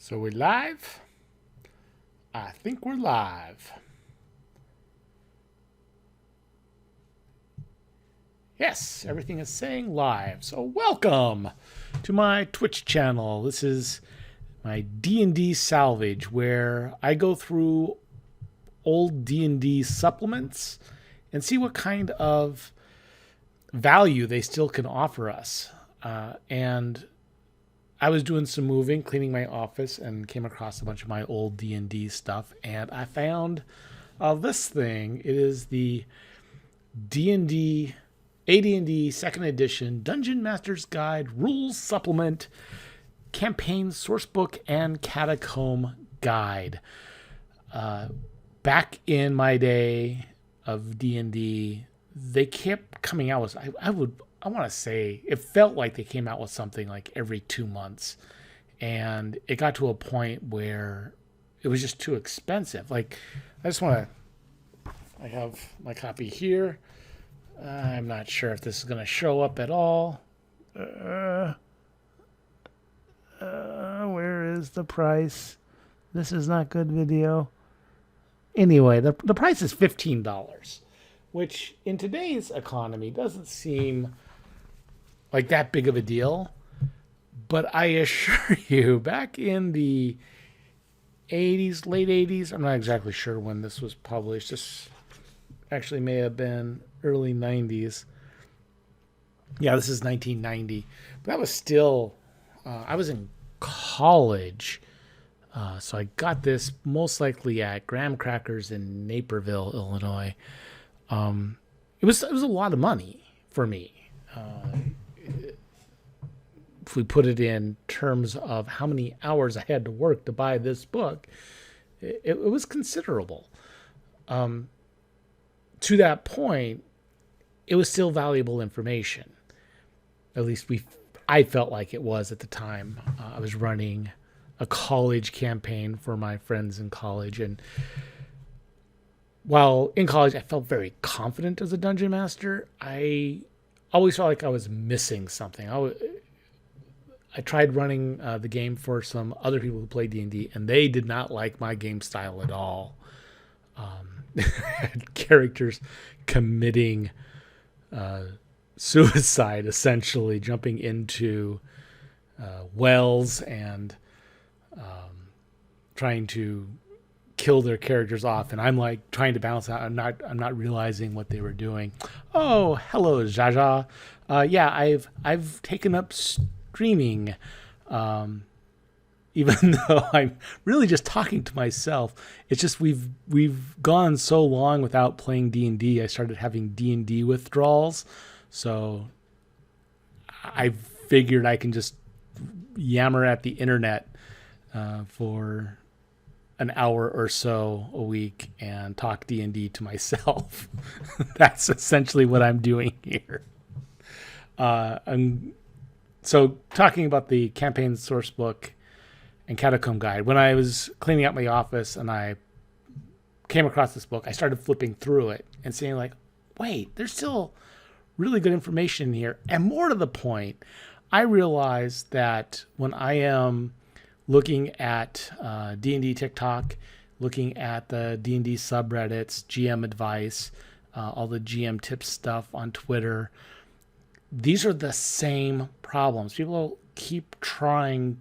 So we're live? I think we're live. Yes, everything is saying live. So welcome to my Twitch channel. This is my D&D Salvage, where I go through old D&D supplements and see what kind of value they still can offer us. And I was doing some moving, cleaning my office, and came across a bunch of my old D&D stuff, and I found this thing. It is the D&D AD&D 2nd Edition Dungeon Master's Guide Rules Supplement Campaign Sourcebook and Catacomb Guide. Back in my day of D&D, they kept coming out with, I want to say, it felt like they came out with something like every 2 months. And it got to a point where it was just too expensive. Like, I have my copy here. I'm not sure if this is going to show up at all. Where is the price? This is not good video. Anyway, the price is $15, which in today's economy doesn't seem like that big of a deal. But I assure you, back in the 80s, late 80s, I'm not exactly sure when this was published. This actually may have been early 90s. Yeah, this is 1990. But that was still, I was in college. So I got this most likely at Graham Crackers in Naperville, Illinois. It was a lot of money for me. If we put it in terms of how many hours I had to work to buy this book, it was considerable. To that point, it was still valuable information. At least I felt like it was at the time. I was running a college campaign for my friends in college, and while in college I felt very confident as a dungeon master, I always felt like I was missing something. I tried running the game for some other people who play D&D, and they did not like my game style at all. Characters committing suicide, essentially jumping into wells and trying to kill their characters off, and I'm like trying to balance out. I'm not realizing what they were doing. Oh, hello, Jaja. Yeah, I've taken up streaming, even though I'm really just talking to myself. It's just we've gone so long without playing D&D. I started having D&D withdrawals, so I figured I can just yammer at the internet for an hour or so a week and talk D&D to myself. That's essentially what I'm doing here. So talking about the campaign source book and Catacomb guide, when I was cleaning out my office and I came across this book, I started flipping through it and seeing like, wait, there's still really good information here. And more to the point, I realized that when I am looking at D&D TikTok, looking at the D&D subreddits, GM advice, all the GM tips stuff on Twitter, these are the same problems. People keep trying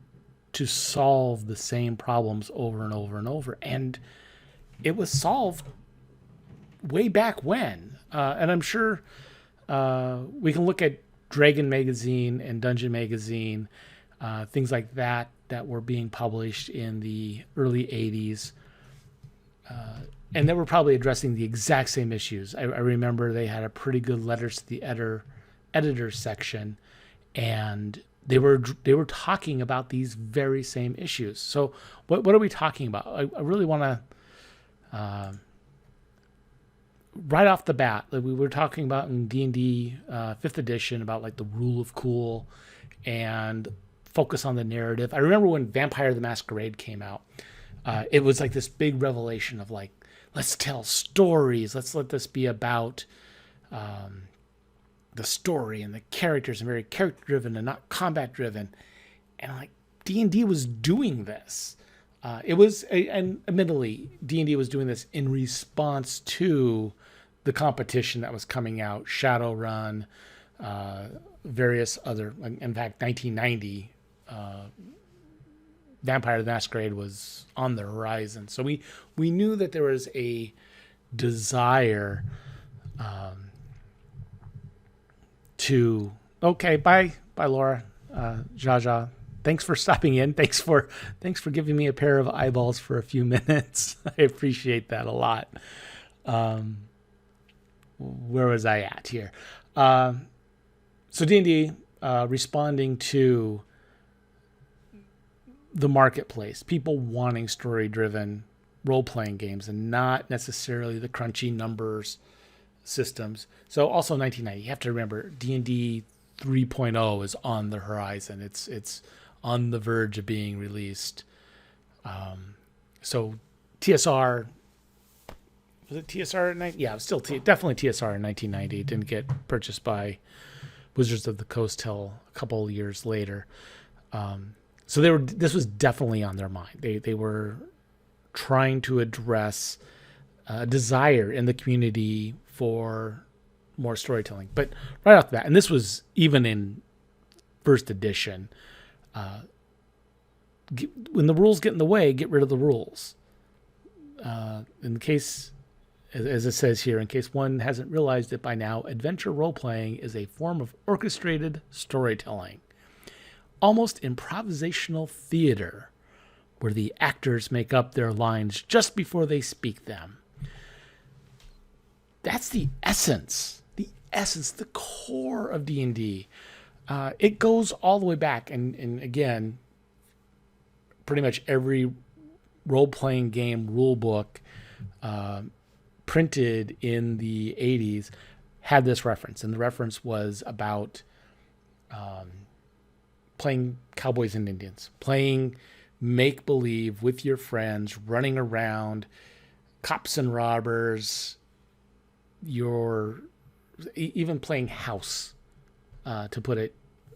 to solve the same problems over and over and over. And it was solved way back when. And I'm sure we can look at Dragon Magazine and Dungeon Magazine, things like that were being published in the early 80s. And they were probably addressing the exact same issues. I remember they had a pretty good letters to the editor section, and they were talking about these very same issues. So what are we talking about? I really want to right off the bat, like we were talking about in D&D 5th edition about like the rule of cool and focus on the narrative. I remember when Vampire the Masquerade came out, it was like this big revelation of like, let's tell stories. Let's let this be about the story and the characters, and very character driven and not combat driven. And I'm like, D&D was doing this. And admittedly, D&D was doing this in response to the competition that was coming out, Shadowrun, various other. In fact, 1990, Vampire the Masquerade was on the horizon. So we knew that there was a desire to. Okay, bye, Laura, Jaja. Thanks for stopping in. Thanks for giving me a pair of eyeballs for a few minutes. I appreciate that a lot. Where was I at here? So D&D responding to the marketplace, people wanting story-driven role-playing games and not necessarily the crunchy numbers systems. So also 1990, you have to remember D&D 3.0 is on the horizon. It's on the verge of being released. So TSR, was it TSR at 90? Yeah, it was still definitely TSR in 1990. It didn't get purchased by Wizards of the Coast till a couple years later. So this was definitely on their mind. They were trying to address a desire in the community for more storytelling. But right off the bat, and this was even in first edition, when the rules get in the way, get rid of the rules. In the case, as it says here, in case one hasn't realized it by now, adventure role-playing is a form of orchestrated storytelling, almost improvisational theater, where the actors make up their lines just before they speak them. That's the essence, the core of D&D. It goes all the way back, and again, pretty much every role-playing game rule book printed in the 80s had this reference, and the reference was about playing cowboys and Indians, playing make-believe with your friends, running around, cops and robbers, even playing house, to put it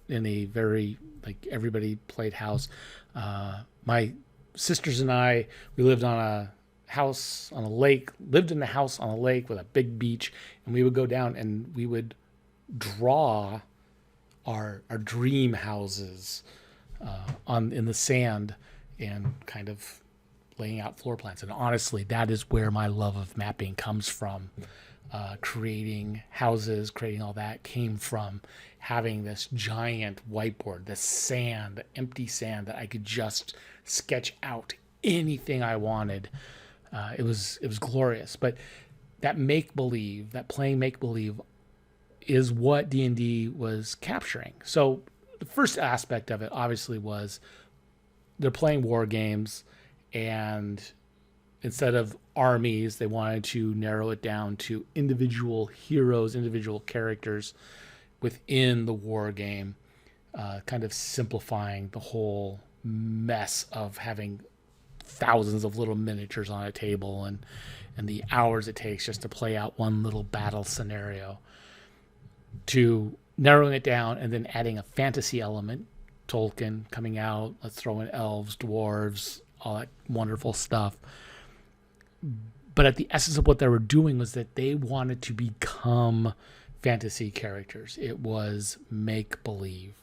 in a very, like, everybody played house. My sisters and I, we lived on a house on a lake, lived in the house on a lake with a big beach, and we would go down and we would draw our dream houses in the sand and kind of laying out floor plans. And honestly, that is where my love of mapping comes from. Creating houses, creating all that came from having this giant whiteboard, this sand, empty sand that I could just sketch out anything I wanted. It was glorious. But that make-believe, that playing make-believe, is what D&D was capturing. So the first aspect of it obviously was they're playing war games, and instead of armies, they wanted to narrow it down to individual heroes, individual characters within the war game, kind of simplifying the whole mess of having thousands of little miniatures on a table and the hours it takes just to play out one little battle scenario, to narrowing it down and then adding a fantasy element, Tolkien coming out, let's throw in elves, dwarves, all that wonderful stuff. But at the essence of what they were doing was that they wanted to become fantasy characters. It was make-believe.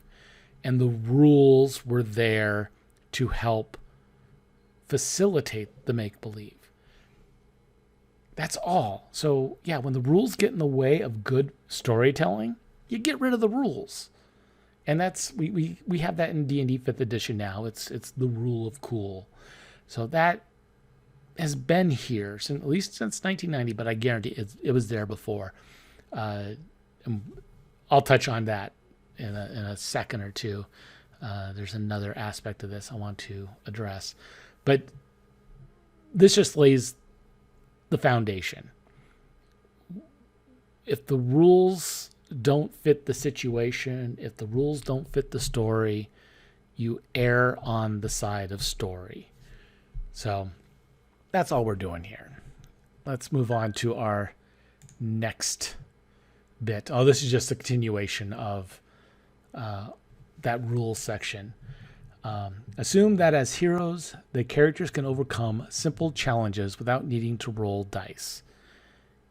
And the rules were there to help facilitate the make-believe. That's all. So, yeah, when the rules get in the way of good storytelling, you get rid of the rules. And that's we have that in D&D 5th edition now. It's the rule of cool. So that has been here at least since 1990, but I guarantee it was there before. And I'll touch on that in a second or two. There's another aspect of this I want to address. But this just lays the foundation. If the rules don't fit the situation, if the rules don't fit the story, you err on the side of story. So that's all we're doing here. Let's move on to our next bit. This is just a continuation of that rules section. Assume that as heroes, the characters can overcome simple challenges without needing to roll dice.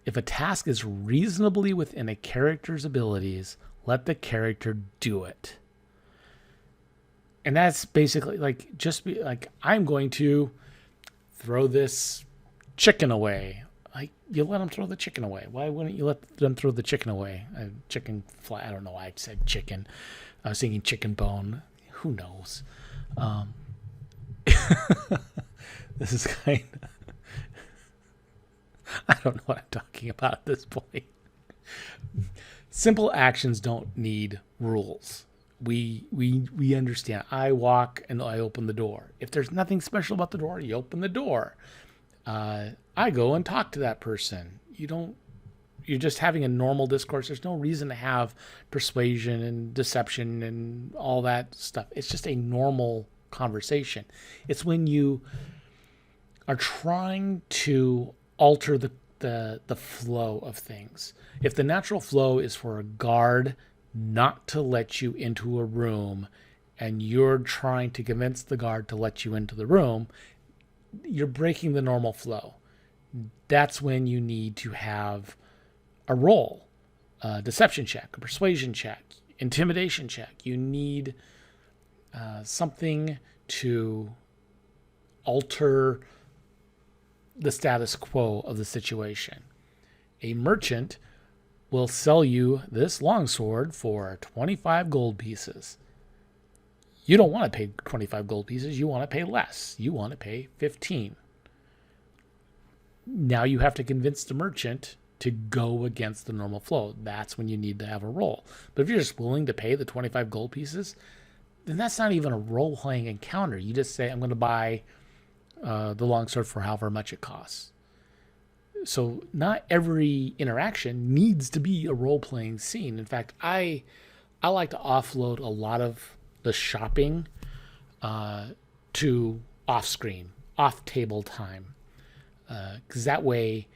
If a task is reasonably within a character's abilities, let the character do it. And that's basically like, just be like, I'm going to throw this chicken away. Like, you let them throw the chicken away. Why wouldn't you let them throw the chicken away? Chicken fly. I don't know why I said chicken. I was thinking chicken bone. Who knows? This is kind of, I don't know what I'm talking about at this point. Simple actions don't need rules. We understand. I walk and I open the door. If there's nothing special about the door, you open the door. I go and talk to that person. You're just having a normal discourse. There's no reason to have persuasion and deception and all that stuff. It's just a normal conversation. It's when you are trying to alter the flow of things. If the natural flow is for a guard not to let you into a room and you're trying to convince the guard to let you into the room, you're breaking the normal flow. That's when you need to have a roll, a deception check, a persuasion check, intimidation check. You need something to alter the status quo of the situation. A merchant will sell you this longsword for 25 gold pieces. You don't want to pay 25 gold pieces. You want to pay less. You want to pay 15. Now you have to convince the merchant to go against the normal flow. That's when you need to have a roll. But if you're just willing to pay the 25 gold pieces, then that's not even a role-playing encounter. You just say, I'm going to buy the longsword for however much it costs. So not every interaction needs to be a role-playing scene. In fact, I like to offload a lot of the shopping to off-screen, off-table time. Because that way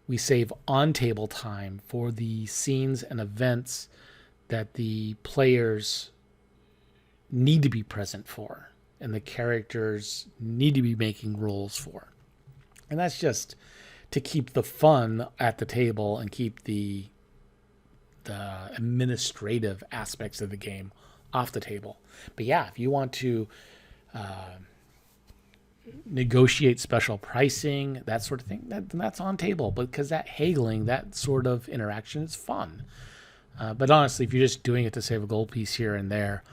we save on-table time for the scenes and events that the players need to be present for and the characters need to be making rolls for. And that's just to keep the fun at the table and keep the administrative aspects of the game off the table. But yeah, if you want to negotiate special pricing, that sort of thing, that's on table, because that haggling, that sort of interaction is fun. But honestly, if you're just doing it to save a gold piece here and there,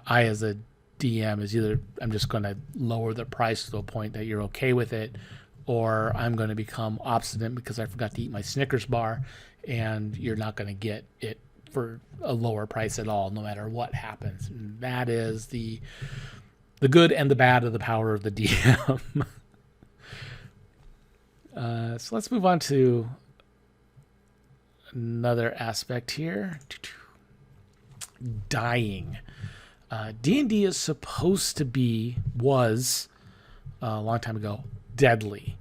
I as a DM is either I'm just going to lower the price to a point that you're okay with it, or I'm going to become obstinate because I forgot to eat my Snickers bar, and you're not going to get it for a lower price at all, no matter what happens. And that is the good and the bad of the power of the DM. So let's move on to another aspect here. Dying. D&D is supposed to be, was a long time ago, deadly.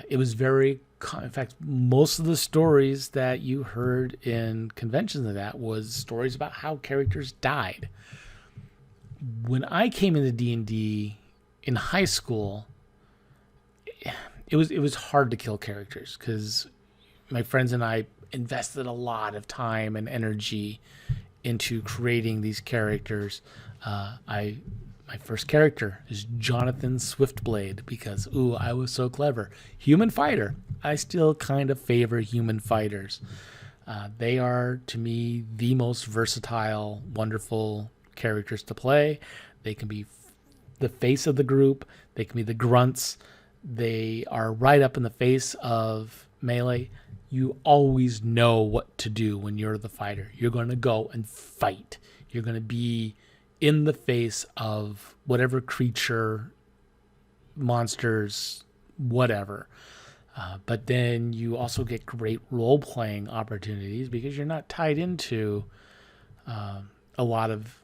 It was very, in fact, most of the stories that you heard in conventions of that was stories about how characters died. When I came into D&D in high school, it was hard to kill characters because my friends and I invested a lot of time and energy into creating these characters. My first character is Jonathan Swiftblade because, I was so clever. Human fighter. I still kind of favor human fighters. They are, to me, the most versatile, wonderful characters to play. They can be the face of the group. They can be the grunts. They are right up in the face of melee. You always know what to do when you're the fighter. You're going to go and fight. You're going to be in the face of whatever creature, monsters, whatever. But then you also get great role-playing opportunities because you're not tied into a lot of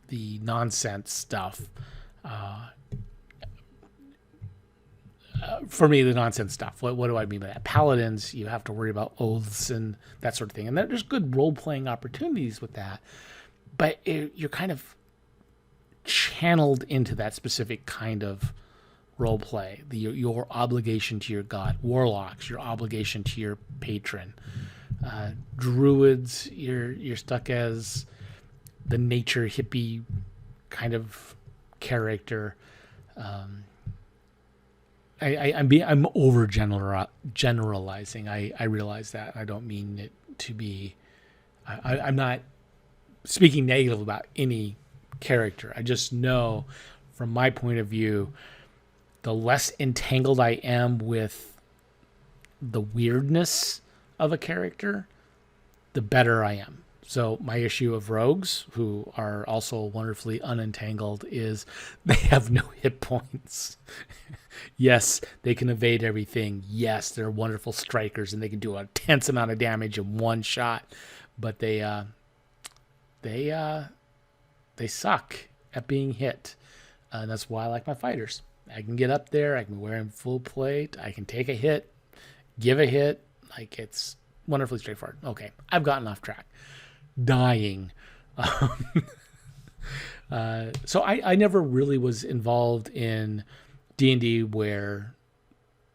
the nonsense stuff. For me, the nonsense stuff. What do I mean by that? Paladins, you have to worry about oaths and that sort of thing. And there's good role-playing opportunities with that. But you're kind of channeled into that specific kind of role play. Your obligation to your god. Warlocks, your obligation to your patron. Druids, you're stuck as the nature hippie kind of character. I'm over generalizing. I realize that. I don't mean it to be. I'm not speaking negative about any character. I just know, from my point of view, the less entangled I am with the weirdness of a character, the better I am. So my issue of rogues, who are also wonderfully unentangled, is they have no hit points. Yes, they can evade everything. Yes, they're wonderful strikers and they can do a tense amount of damage in one shot. But they suck at being hit. And that's why I like my fighters. I can get up there. I can wear them full plate. I can take a hit, give a hit. Like, it's wonderfully straightforward. Okay, I've gotten off track. Dying. So I never really was involved in D&D where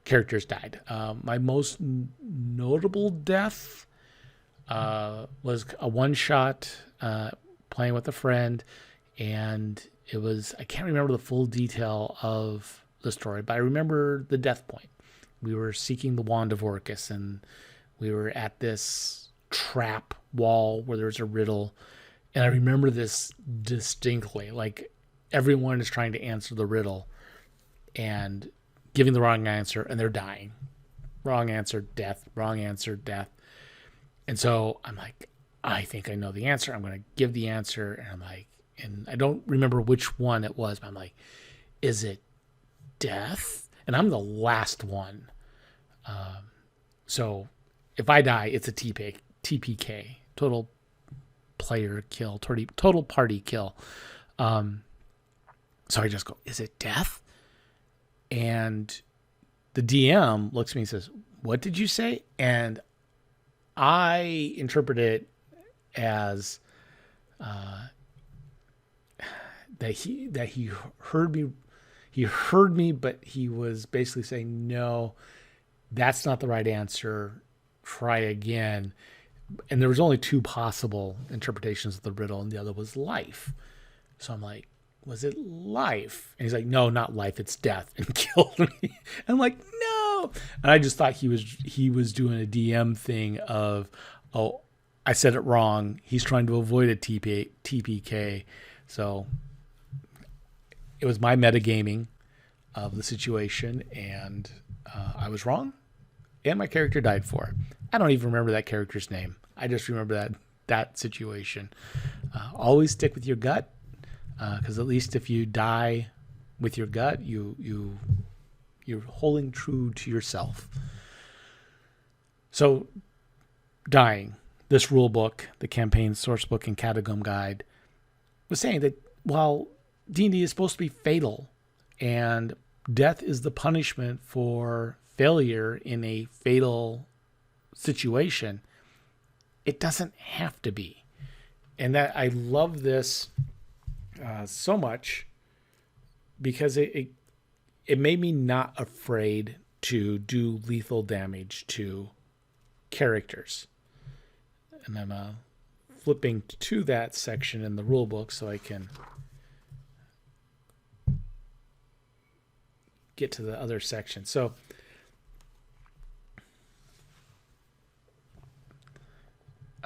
characters died. My most notable death was a one-shot playing with a friend, and it was, I can't remember the full detail of the story, but I remember the death point. We were seeking the wand of Orcus, and we were at this trap wall where there's a riddle, and I remember this distinctly. Like, everyone is trying to answer the riddle and giving the wrong answer, and they're dying. Wrong answer, death. Wrong answer, death. And so I'm like, I think I know the answer. I'm going to give the answer, and I'm like, and I don't remember which one it was, but I'm like, is it death? And I'm the last one. So if I die, it's a TPK, total player kill, total party kill. So I just go, is it death? And the DM looks at me and says, what did you say? And I interpret it as that he heard me. He heard me, but he was basically saying, no, that's not the right answer. Try again. And there was only two possible interpretations of the riddle, and the other was life. So I'm like, was it life? And he's like, no, not life, it's death, and killed me. And I'm like, no. And I just thought he was doing a DM thing of, oh, I said it wrong. He's trying to avoid a TPK. So it was my metagaming of the situation, and I was wrong, and my character died for it. I don't even remember that character's name. I just remember that situation. Always stick with your gut, because at least if you die with your gut, you're holding true to yourself. So, dying. This rule book, the campaign sourcebook and Catacomb guide, was saying that while D&D is supposed to be fatal, and death is the punishment for failure in a fatal situation, it doesn't have to be. And that I love this so much, because it made me not afraid to do lethal damage to characters. And I'm flipping to that section in the rule book so I can get to the other section. So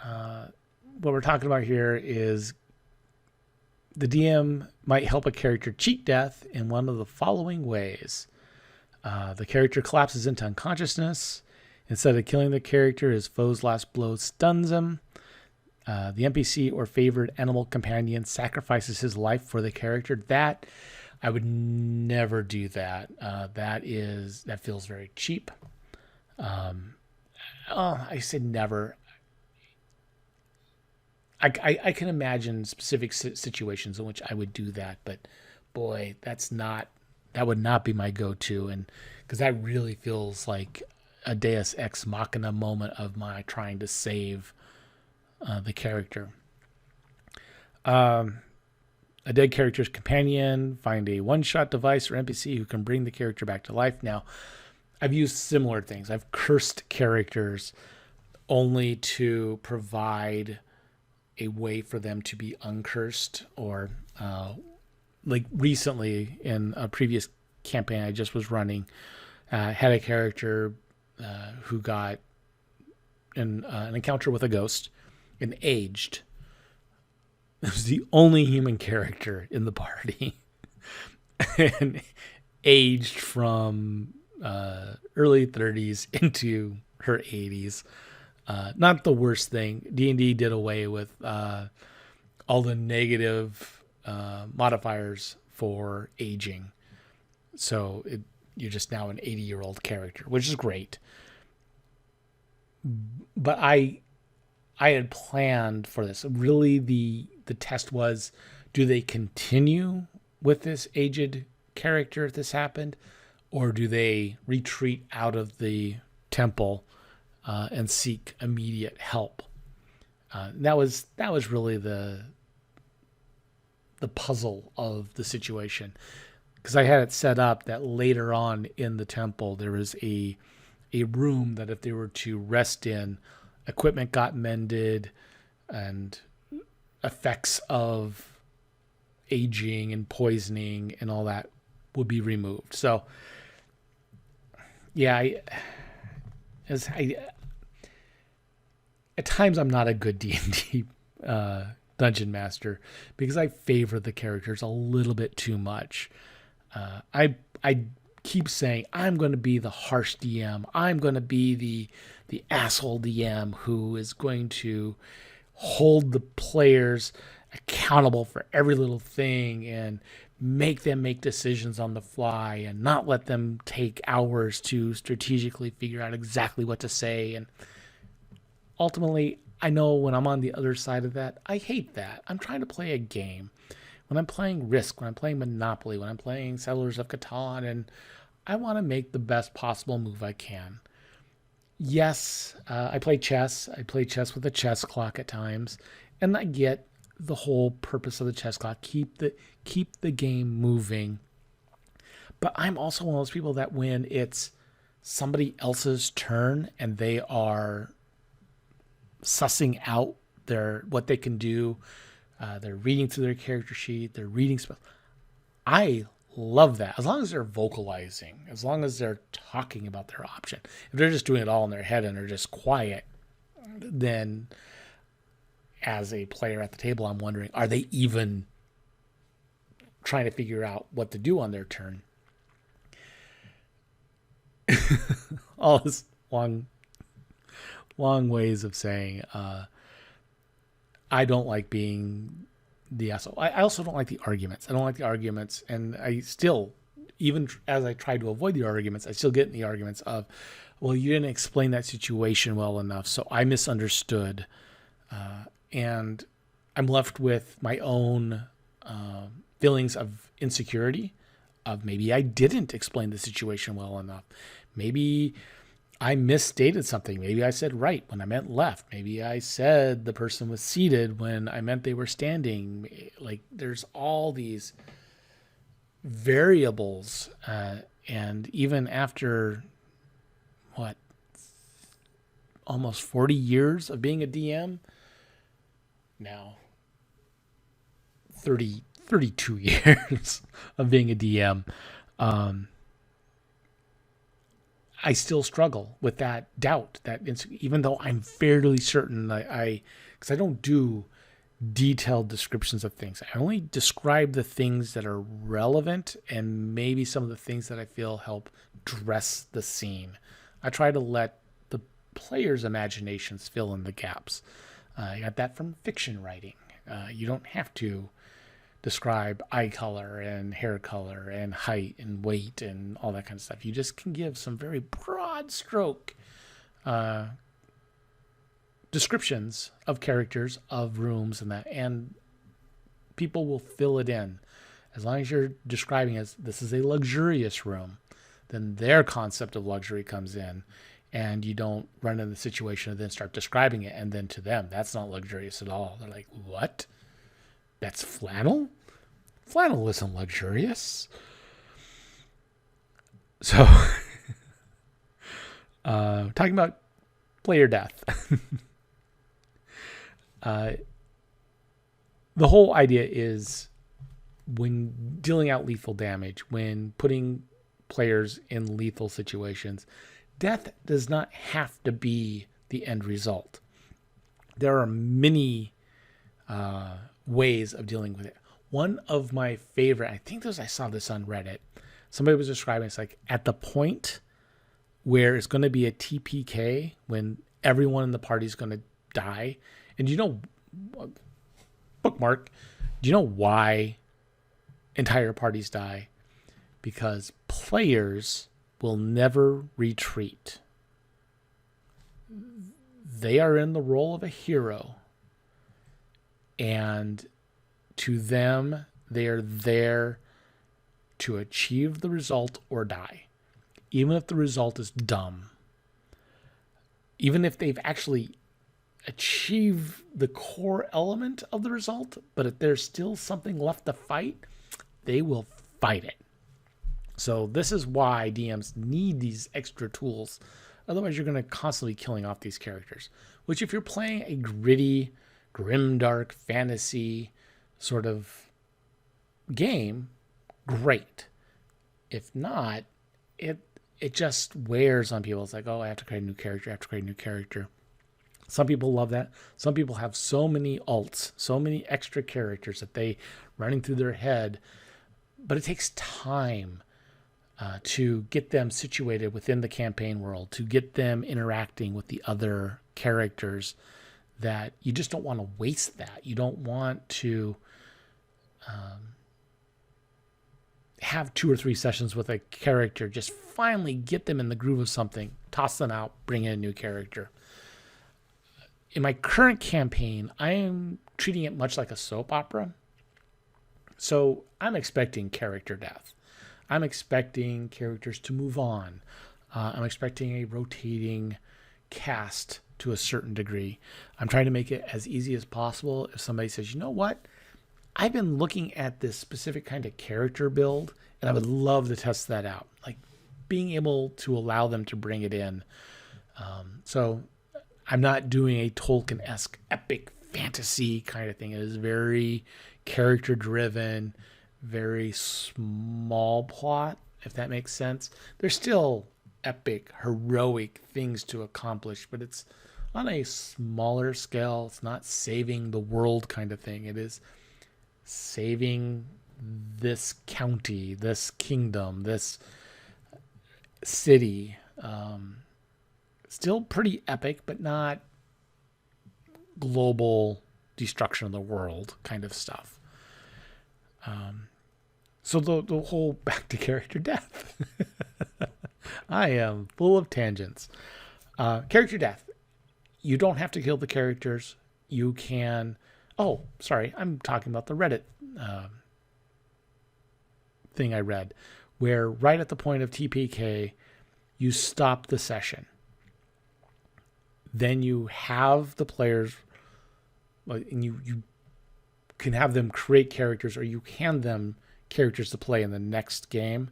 what we're talking about here is the DM might help a character cheat death in one of the following ways. The character collapses into unconsciousness. Instead of killing the character, his foe's last blow stuns him. The NPC or favored animal companion sacrifices his life for the character. That, I would never do that. That feels very cheap. I said never. I can imagine specific situations in which I would do that, but boy, that would not be my go-to, and because that really feels like a Deus Ex Machina moment of my trying to save the character. a dead character's companion, find a one-shot device or NPC who can bring the character back to life. Now, I've used similar things. I've cursed characters only to provide a way for them to be uncursed, or like recently in a previous campaign I just was running, had a character who got an encounter with a ghost and aged. It was the only human character in the party and aged from early 30s into her 80s. Not the worst thing. D&D did away with all the negative modifiers for aging. So you're just now an 80-year-old character, which is great. But I had planned for this. Really, the test was, do they continue with this aged character if this happened, or do they retreat out of the temple and seek immediate help? That was really the puzzle of the situation, because I had it set up that later on in the temple there was a room that if they were to rest in, equipment got mended and effects of aging and poisoning and all that would be removed. So yeah, at times I'm not a good D&D dungeon master because I favor the characters a little bit too much. I keep saying I'm going to be the harsh DM. I'm going to be the asshole DM who is going to hold the players accountable for every little thing and make them make decisions on the fly and not let them take hours to strategically figure out exactly what to say. And ultimately, I know when I'm on the other side of that, I hate that. I'm trying to play a game. When I'm playing Risk, when I'm playing Monopoly, when I'm playing Settlers of Catan, and I want to make the best possible move I can. Yes, I play chess. I play chess with a chess clock at times, and I get the whole purpose of the chess clock, keep the game moving. But I'm also one of those people that when it's somebody else's turn and they are sussing out what they can do, they're reading through their character sheet, they're reading spells. I love that, as long as they're vocalizing, as long as they're talking about their option. If they're just doing it all in their head and they're just quiet, then as a player at the table, I'm wondering, are they even trying to figure out what to do on their turn? All this long ways of saying I don't like being the asshole. I also don't like the arguments. I don't like the arguments, and I still, even as I try to avoid the arguments, I still get in the arguments of, well, you didn't explain that situation well enough, so I misunderstood. And I'm left with my own feelings of insecurity, of maybe I didn't explain the situation well enough. Maybe I misstated something. Maybe I said right when I meant left. Maybe I said the person was seated when I meant they were standing. Like, there's all these variables. And even after, almost 40 years of being a DM, now 32 years of being a DM, I still struggle with that doubt, even though I'm fairly certain because I don't do detailed descriptions of things. I only describe the things that are relevant and maybe some of the things that I feel help dress the scene. I try to let the players' imaginations fill in the gaps. I got that from fiction writing. You don't have to describe eye color and hair color and height and weight and all that kind of stuff. You just can give some very broad stroke descriptions of characters, of rooms, and that, and people will fill it in. As long as you're describing as this is a luxurious room, then their concept of luxury comes in, and you don't run into the situation and then start describing it, and then to them, that's not luxurious at all. They're like, what? That's flannel? Flannel isn't luxurious. So, talking about player death. The whole idea is when dealing out lethal damage, when putting players in lethal situations, death does not have to be the end result. There are many ways of dealing with it. One of my favorite, I saw this on Reddit. Somebody was describing it's like at the point where it's going to be a TPK when everyone in the party is going to die. And bookmark, do you know why entire parties die? Because players will never retreat. They are in the role of a hero. And to them, they are there to achieve the result or die. Even if the result is dumb. Even if they've actually achieved the core element of the result, but if there's still something left to fight, they will fight it. So this is why DMs need these extra tools. Otherwise, you're going to constantly killing off these characters. Which if you're playing a gritty, grimdark fantasy sort of game, great. If not, it just wears on people. It's like, oh, I have to create a new character. Some people love that. Some people have so many alts, so many extra characters that they running through their head. But it takes time to get them situated within the campaign world, to get them interacting with the other characters, that you just don't want to waste that. You don't want to have 2 or 3 sessions with a character, just finally get them in the groove of something, toss them out, bring in a new character. In my current campaign, I am treating it much like a soap opera. So I'm expecting character death. I'm expecting characters to move on. I'm expecting a rotating cast to a certain degree. I'm trying to make it as easy as possible. If somebody says, you know what? I've been looking at this specific kind of character build, and I would love to test that out. Like being able to allow them to bring it in. So I'm not doing a Tolkien-esque epic fantasy kind of thing. It is very character-driven, very small plot, if that makes sense. There's still epic, heroic things to accomplish, but it's on a smaller scale. It's not saving the world kind of thing. It is saving this county, this kingdom, this city. Still pretty epic, but not global destruction of the world kind of stuff. So the whole back to character death. I am full of tangents. Character death. You don't have to kill the characters. You can... Oh, sorry. I'm talking about the Reddit thing I read, where right at the point of TPK, you stop the session. Then you have the players, and you can have them create characters, or you hand them characters to play in the next game,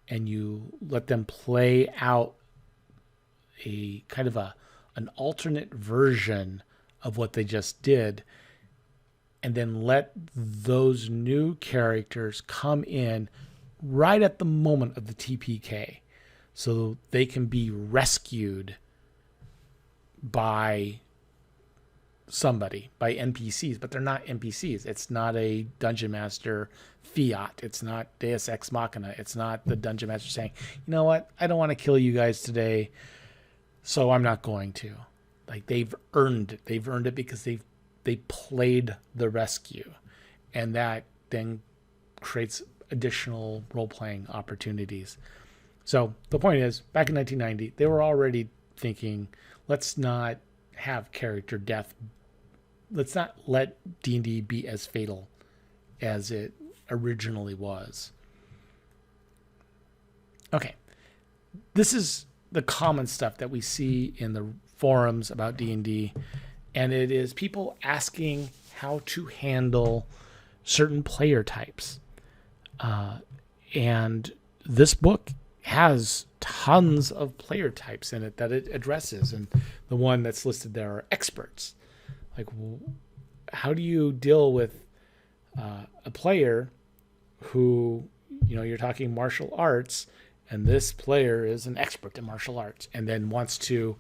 and you let them play out a kind of an alternate version of what they just did, and then let those new characters come in right at the moment of the TPK, so they can be rescued by somebody, by NPCs, but they're not NPCs. It's not a dungeon master fiat. It's not Deus Ex Machina. It's not the dungeon master saying, you know what, I don't want to kill you guys today, so I'm not going to. Like, they've earned it. They've earned it because they played the rescue, and that then creates additional role-playing opportunities. So the point is, back in 1990, they were already thinking, let's not have character death. Let's not let D&D be as fatal as it originally was. Okay. This is the common stuff that we see in the forums about D&D, and it is people asking how to handle certain player types. And this book has tons of player types in it that it addresses, and the one that's listed there are experts. Like, how do you deal with a player who, you're talking martial arts, and this player is an expert in martial arts, and then wants to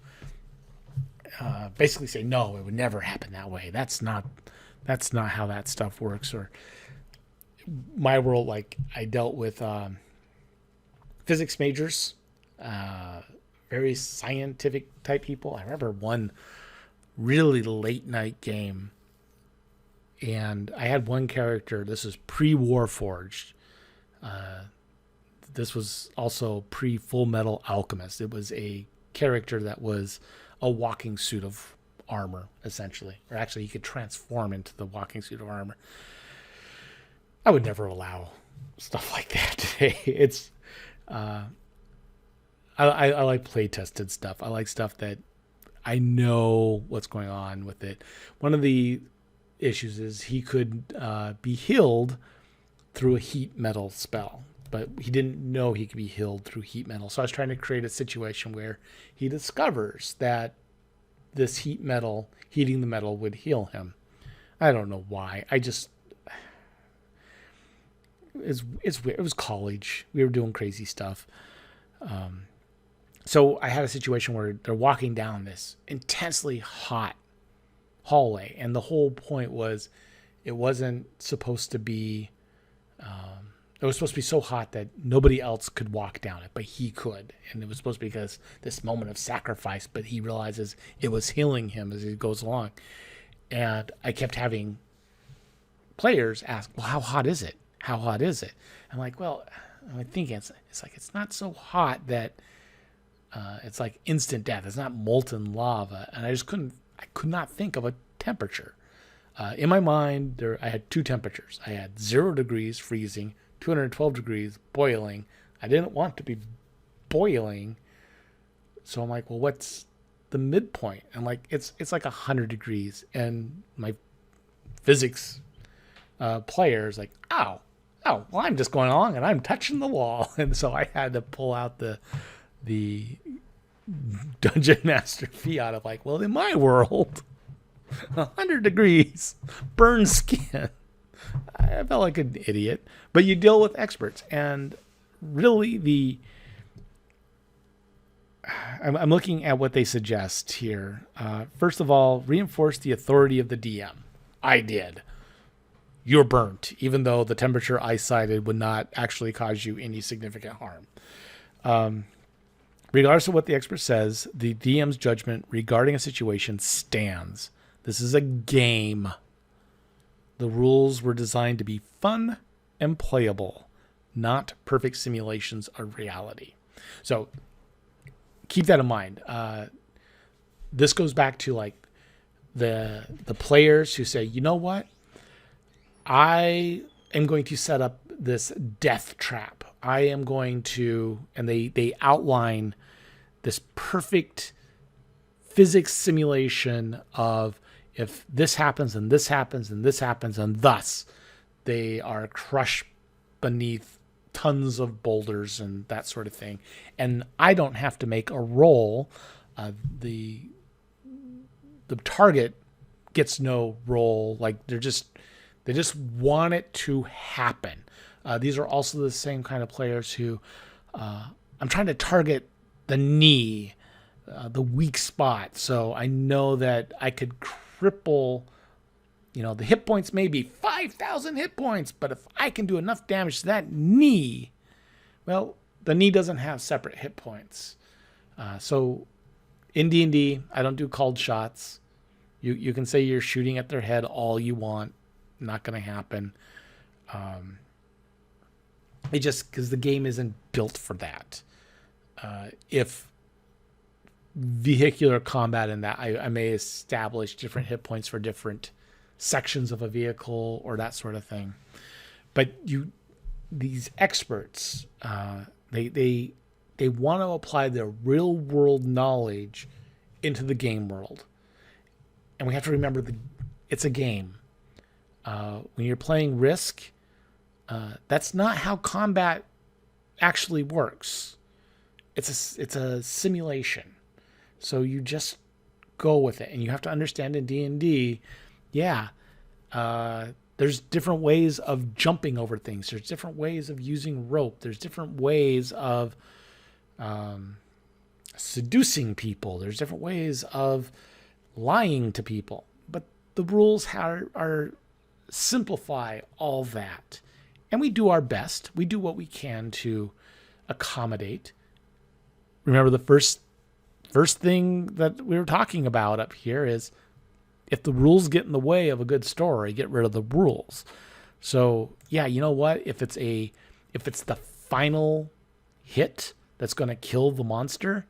basically say, no, it would never happen that way. That's not how that stuff works. Or my world, like, I dealt with physics majors, very scientific type people. I remember one really late night game, and I had one character. This was pre-Warforged. This was also pre-Full Metal Alchemist. It was a character that was a walking suit of armor, essentially. Or actually, he could transform into the walking suit of armor. I would never allow stuff like that today. It's I like play-tested stuff. I like stuff that I know what's going on with it. One of the issues is he could be healed through a heat metal spell, but he didn't know he could be healed through heat metal. So I was trying to create a situation where he discovers that this heating the metal would heal him. I don't know why. It was college. We were doing crazy stuff. So I had a situation where they're walking down this intensely hot hallway, and the whole point was it wasn't supposed to be it was supposed to be so hot that nobody else could walk down it, but he could. And it was supposed to be because this moment of sacrifice, but he realizes it was healing him as he goes along. And I kept having players ask, well, how hot is it? How hot is it? I'm like, well, I'm thinking it's like, it's not so hot that it's like instant death. It's not molten lava. And I could not think of a temperature. In my mind, I had two temperatures. I had 0 degrees freezing, 212 degrees boiling. I didn't want to be boiling. So I'm like, well, what's the midpoint? I'm like, it's like 100 degrees. And my physics player is like, oh, well, I'm just going along and I'm touching the wall. And so I had to pull out the Dungeon Master fiat of like, well, in my world, 100 degrees, burn skin. I felt like an idiot. But you deal with experts. And really, I'm looking at what they suggest here. First of all, reinforce the authority of the DM. I did. You're burnt, even though the temperature I cited would not actually cause you any significant harm. Regardless of what the expert says, the DM's judgment regarding a situation stands. This is a game. The rules were designed to be fun and playable, not perfect simulations of reality. So keep that in mind. This goes back to like the players who say, you know what? I am going to set up this death trap. I am going to, and they outline this perfect physics simulation of if this happens and this happens and this happens, and thus they are crushed beneath tons of boulders and that sort of thing. And I don't have to make a roll. The target gets no roll. Like they just want it to happen. These are also the same kind of players who I'm trying to target the knee, the weak spot. So I know that I could cripple, the hit points may be 5,000 hit points, but if I can do enough damage to that knee, well, the knee doesn't have separate hit points. So in D&D, I don't do called shots. You can say you're shooting at their head all you want. Not going to happen. It just because the game isn't built for that. If vehicular combat in that, I may establish different hit points for different sections of a vehicle or that sort of thing. But these experts, they want to apply their real world knowledge into the game world, and we have to remember it's a game. When you're playing Risk, That's not how combat actually works. It's a simulation. So you just go with it, and you have to understand in D&D, there's different ways of jumping over things. There's different ways of using rope. There's different ways of seducing people. There's different ways of lying to people. But the rules are simplify all that. And we do our best. We do what we can to accommodate. Remember, the first thing that we were talking about up here is if the rules get in the way of a good story, get rid of the rules. So yeah, you know what? If it's the final hit that's going to kill the monster,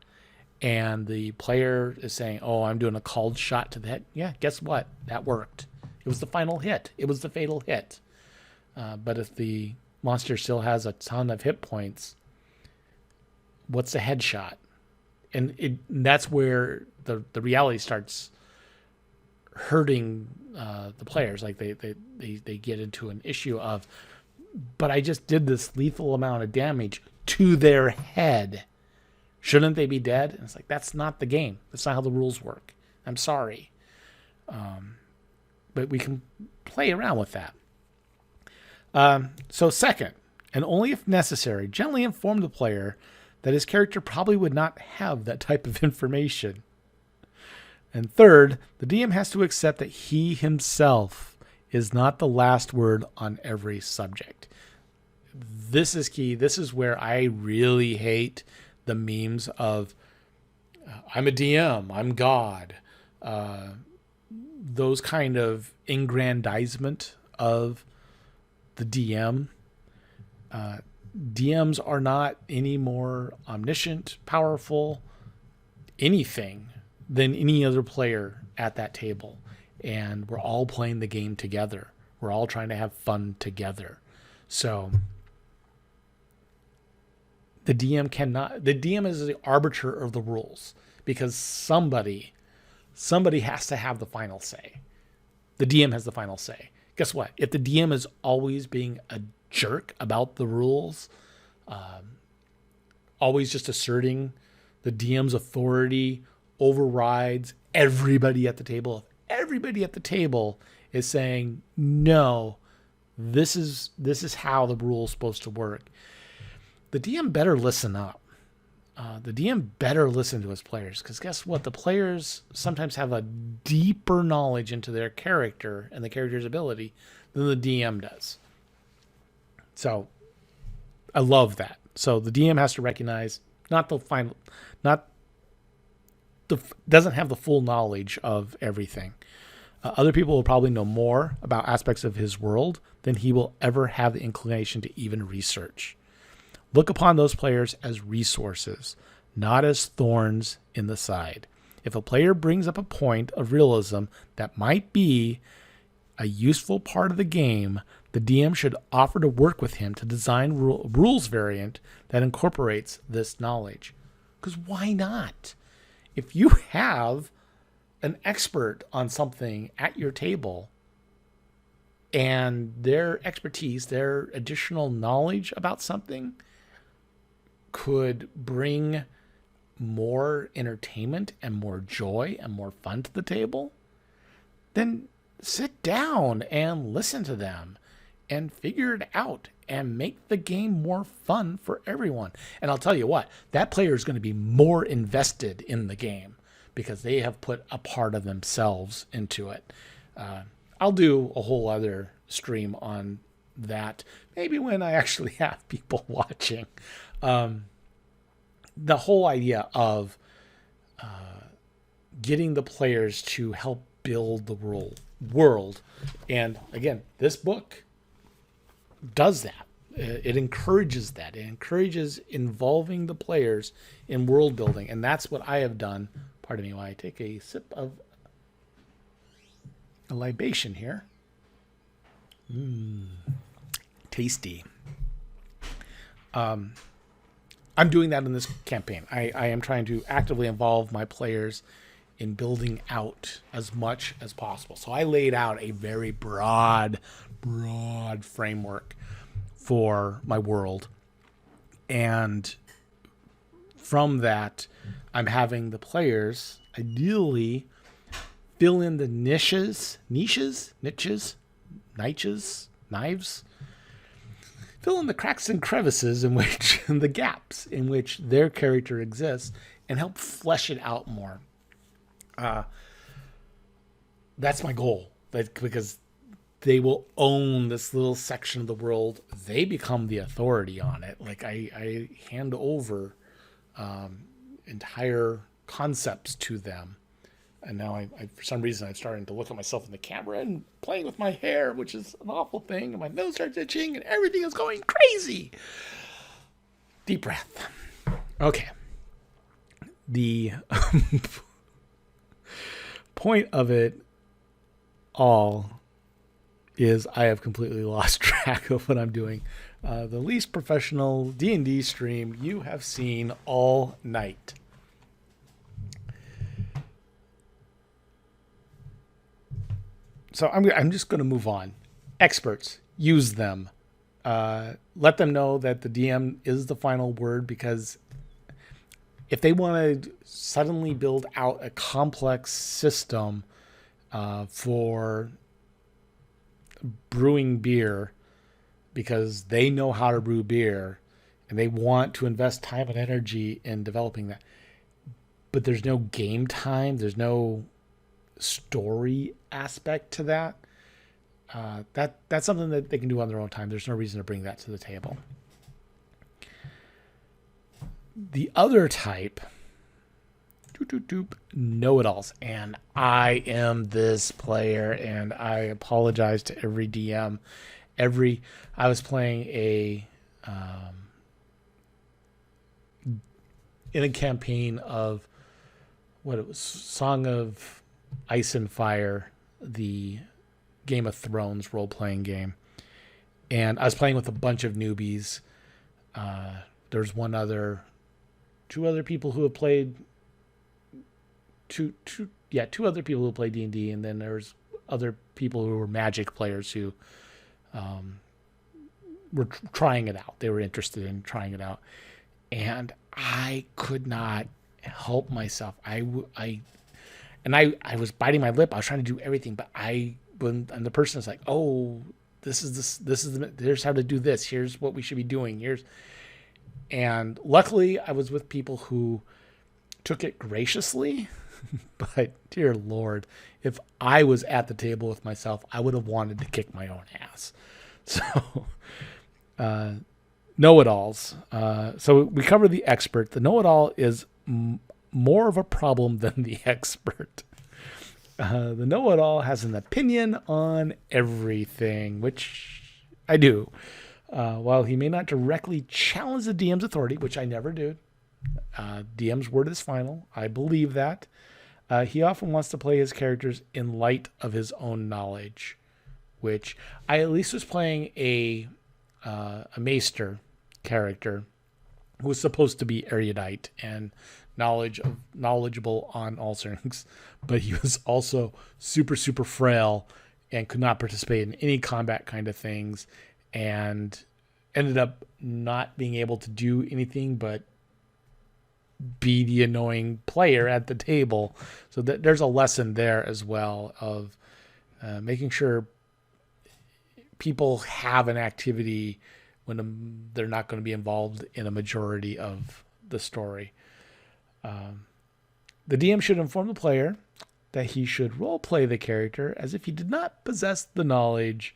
and the player is saying, "Oh, I'm doing a called shot to the head," yeah, guess what? That worked. It was the final hit. It was the fatal hit. But if the monster still has a ton of hit points, what's a headshot? And that's where the reality starts hurting the players. Like they get into an issue of, but I just did this lethal amount of damage to their head. Shouldn't they be dead? And it's like, that's not the game. That's not how the rules work. I'm sorry. But we can play around with that. So second, and only if necessary, gently inform the player that his character probably would not have that type of information. And third, the DM has to accept that he himself is not the last word on every subject. This is key. This is where I really hate the memes of I'm a DM, I'm God. Those kind of aggrandizement of the DM. DMs are not any more omniscient, powerful, anything than any other player at that table. And we're all playing the game together. We're all trying to have fun together. So the DM is the arbiter of the rules, because somebody has to have the final say. The DM has the final say. Guess what? If the DM is always being a jerk about the rules, always just asserting the DM's authority overrides everybody at the table. If everybody at the table is saying, no, this is how the rule's supposed to work, the DM better listen up. The DM better listen to his players, because guess what? The players sometimes have a deeper knowledge into their character and the character's ability than the DM does. So I love that. So the DM has to recognize doesn't have the full knowledge of everything. Other people will probably know more about aspects of his world than he will ever have the inclination to even research. Look upon those players as resources, not as thorns in the side. If a player brings up a point of realism that might be a useful part of the game, the DM should offer to work with him to design rules variant that incorporates this knowledge. Because why not? If you have an expert on something at your table and their expertise, their additional knowledge about something could bring more entertainment and more joy and more fun to the table, then sit down and listen to them and figure it out and make the game more fun for everyone. And I'll tell you what, that player is going to be more invested in the game because they have put a part of themselves into it. I'll do a whole other stream on that, maybe when I actually have people watching. The whole idea of getting the players to help build the world. And again, this book does that. It encourages that. It encourages involving the players in world building. And that's what I have done. Pardon me while I take a sip of a libation here. Tasty. I'm doing that in this campaign. I am trying to actively involve my players in building out as much as possible. So I laid out a very broad framework for my world. And from that, I'm having the players ideally fill in the niches, knives, fill in the cracks and crevices in which, the gaps in which their character exists, and help flesh it out more. That's my goal, because they will own this little section of the world. They become the authority on it. Like I hand over entire concepts to them. And now I for some reason, I'm starting to look at myself in the camera and playing with my hair, which is an awful thing. And my nose starts itching and everything is going crazy. Deep breath. Okay. The point of it all is I have completely lost track of what I'm doing. The least professional D&D stream you have seen all night. So I'm just going to move on. Experts, use them. Let them know that the DM is the final word, because if they want to suddenly build out a complex system for brewing beer, because they know how to brew beer and they want to invest time and energy in developing that, but there's no game time, there's no story aspect to that, that's something that they can do on their own time. There's no reason to bring that to the table. The other type, know-it-alls, and I am this player, and I apologize to every DM. I was playing in a campaign of what it was, Song of Ice and Fire, the Game of Thrones role-playing game, and I was playing with a bunch of newbies. There's two other people who have played two other people who played D&D, and then there's other people who were Magic players who were trying it out. They were interested in trying it out, and I could not help myself. I was biting my lip. I was trying to do everything, but and the person is like, "Oh, here's how to do this. Here's what we should be doing. And luckily, I was with people who took it graciously. But dear Lord, if I was at the table with myself, I would have wanted to kick my own ass. So, know-it-alls. So we cover the expert. The know-it-all is more of a problem than the expert. The know-it-all has an opinion on everything, which I do. While he may not directly challenge the DM's authority, which I never do, DM's word is final. I believe that. He often wants to play his characters in light of his own knowledge, which I at least was playing a maester character who was supposed to be erudite and knowledgeable on all things, but he was also super, super frail and could not participate in any combat kind of things, and ended up not being able to do anything but be the annoying player at the table. So there's a lesson there as well of making sure people have an activity when they're not going to be involved in a majority of the story. The DM should inform the player that he should role play the character as if he did not possess the knowledge.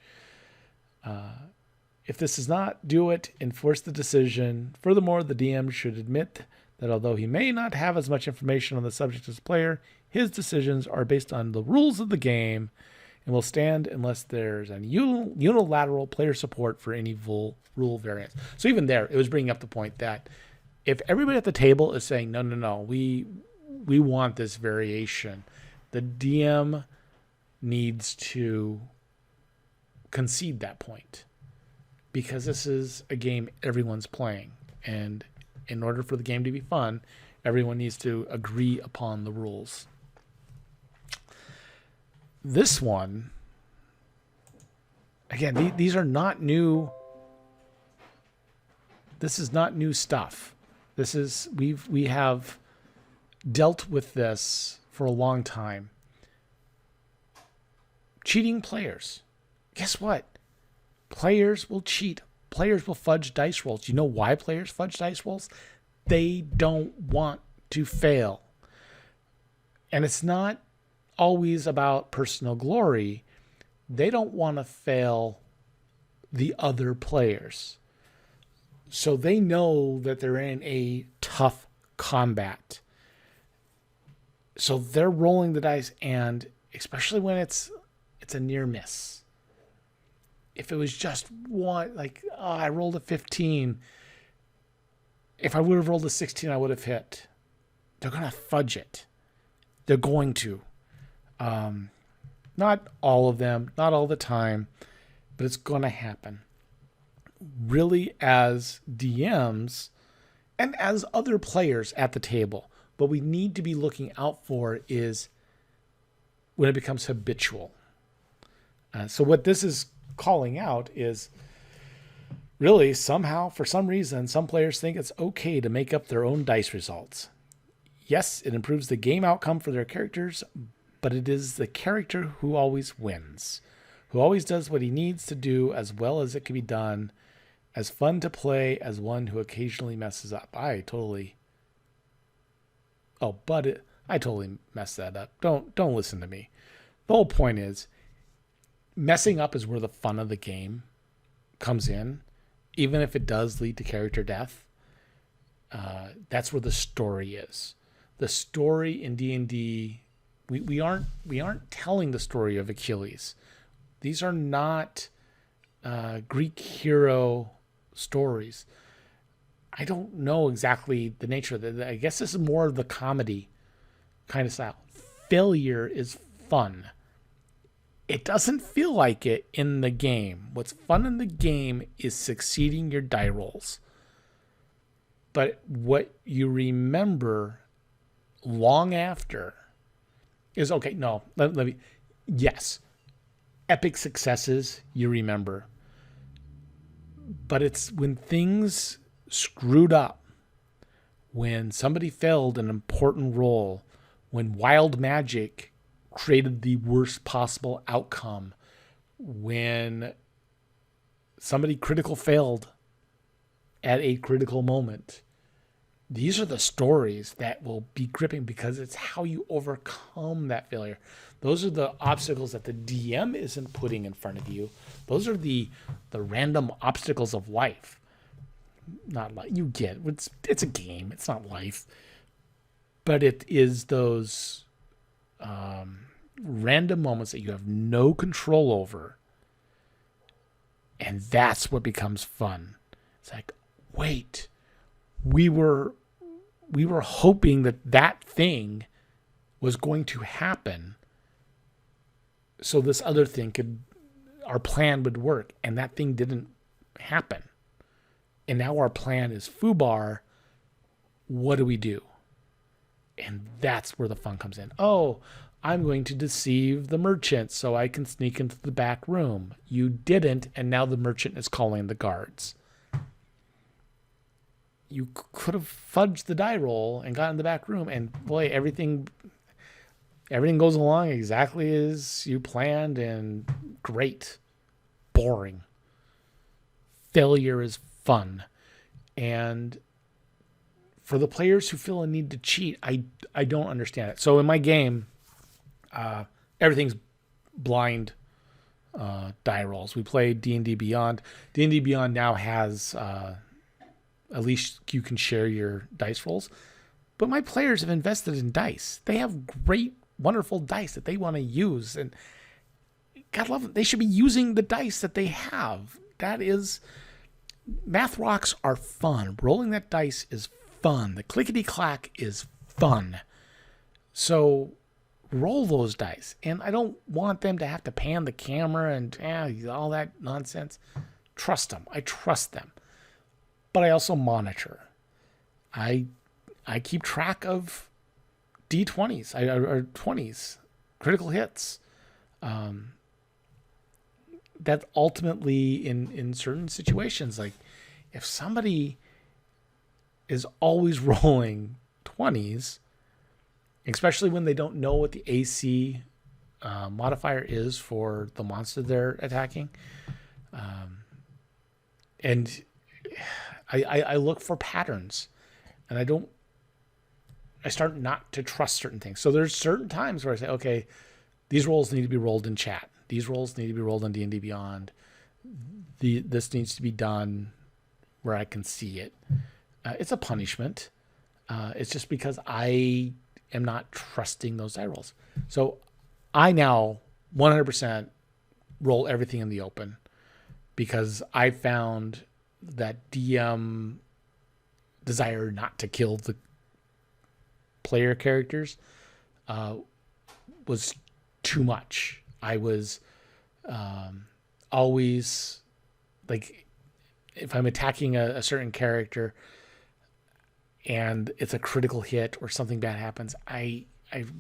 If this does not do it, enforce the decision. Furthermore, the DM should admit that although he may not have as much information on the subject as the player, his decisions are based on the rules of the game and will stand unless there's any unilateral player support for any rule variance. So even there, it was bringing up the point that if everybody at the table is saying, no, we want this variation, the DM needs to concede that point, because this is a game everyone's playing, and in order for the game to be fun, everyone needs to agree upon the rules. This one, again, these are not new This is not new stuff. We have dealt with this for a long time. Cheating players. Guess what? Players will cheat. Players will fudge dice rolls. You know why players fudge dice rolls? They don't want to fail. And it's not always about personal glory. They don't want to fail the other players. So they know that they're in a tough combat. So they're rolling the dice, and especially when it's a near miss. If it was just one, like, oh, I rolled a 15. If I would have rolled a 16, I would have hit. They're going to fudge it. They're going to. Not all of them, not all the time, but it's going to happen. Really, as DMs and as other players at the table, what we need to be looking out for is when it becomes habitual. So what this is calling out is really somehow, for some reason, some players think it's okay to make up their own dice results. Yes, it improves the game outcome for their characters, but it is the character who always wins, who always does what he needs to do as well as it can be done, as fun to play as one who occasionally messes up. I totally messed that up. Don't listen to me. The whole point is, messing up is where the fun of the game comes in, even if it does lead to character death. That's where the story is. The story in D&D, we aren't telling the story of Achilles. These are not Greek hero stories. I don't know exactly the nature of it. I guess this is more of the comedy kind of style. Failure is fun. It doesn't feel like it in the game. What's fun in the game is succeeding your die rolls. But what you remember long after is, okay, no, let me, yes, epic successes you remember. But it's when things screwed up, when somebody failed an important roll, when wild magic created the worst possible outcome, when somebody critical failed at a critical moment. These are the stories that will be gripping because it's how you overcome that failure. Those are the obstacles that the DM isn't putting in front of you. Those are the random obstacles of life. Not like you get it's a game. It's not life, but it is those random moments that you have no control over, and that's what becomes fun. It's like, wait, we were hoping that thing was going to happen, so this other thing our plan would work, and that thing didn't happen. And now our plan is foobar. What do we do? And that's where the fun comes in. Oh, I'm going to deceive the merchant so I can sneak into the back room. You didn't, and now the merchant is calling the guards. You could have fudged the die roll and got in the back room, and boy, everything goes along exactly as you planned, and great. Boring. Failure is fun. And for the players who feel a need to cheat, I don't understand it. So in my game, everything's blind die rolls. We play D&D Beyond. D&D Beyond now has at least you can share your dice rolls. But my players have invested in dice. They have great, wonderful dice that they want to use. And God love them, they should be using the dice that they have. That is... Math rocks are fun. Rolling that dice is fun. The clickety-clack is fun. So roll those dice. And I don't want them to have to pan the camera and all that nonsense. Trust them. I trust them. But I also monitor. I keep track of D20s or 20s, critical hits. That ultimately in certain situations, like if somebody is always rolling 20s, especially when they don't know what the AC modifier is for the monster they're attacking. And I look for patterns, and I start not to trust certain things. So there's certain times where I say, okay, these rolls need to be rolled in chat. These rolls need to be rolled on D&D Beyond. This needs to be done where I can see it. It's a punishment. It's just because I am not trusting those die rolls. So I now 100% roll everything in the open, because I found that DM desire not to kill the player characters was too much. I was always like, if I'm attacking a certain character and it's a critical hit or something bad happens, I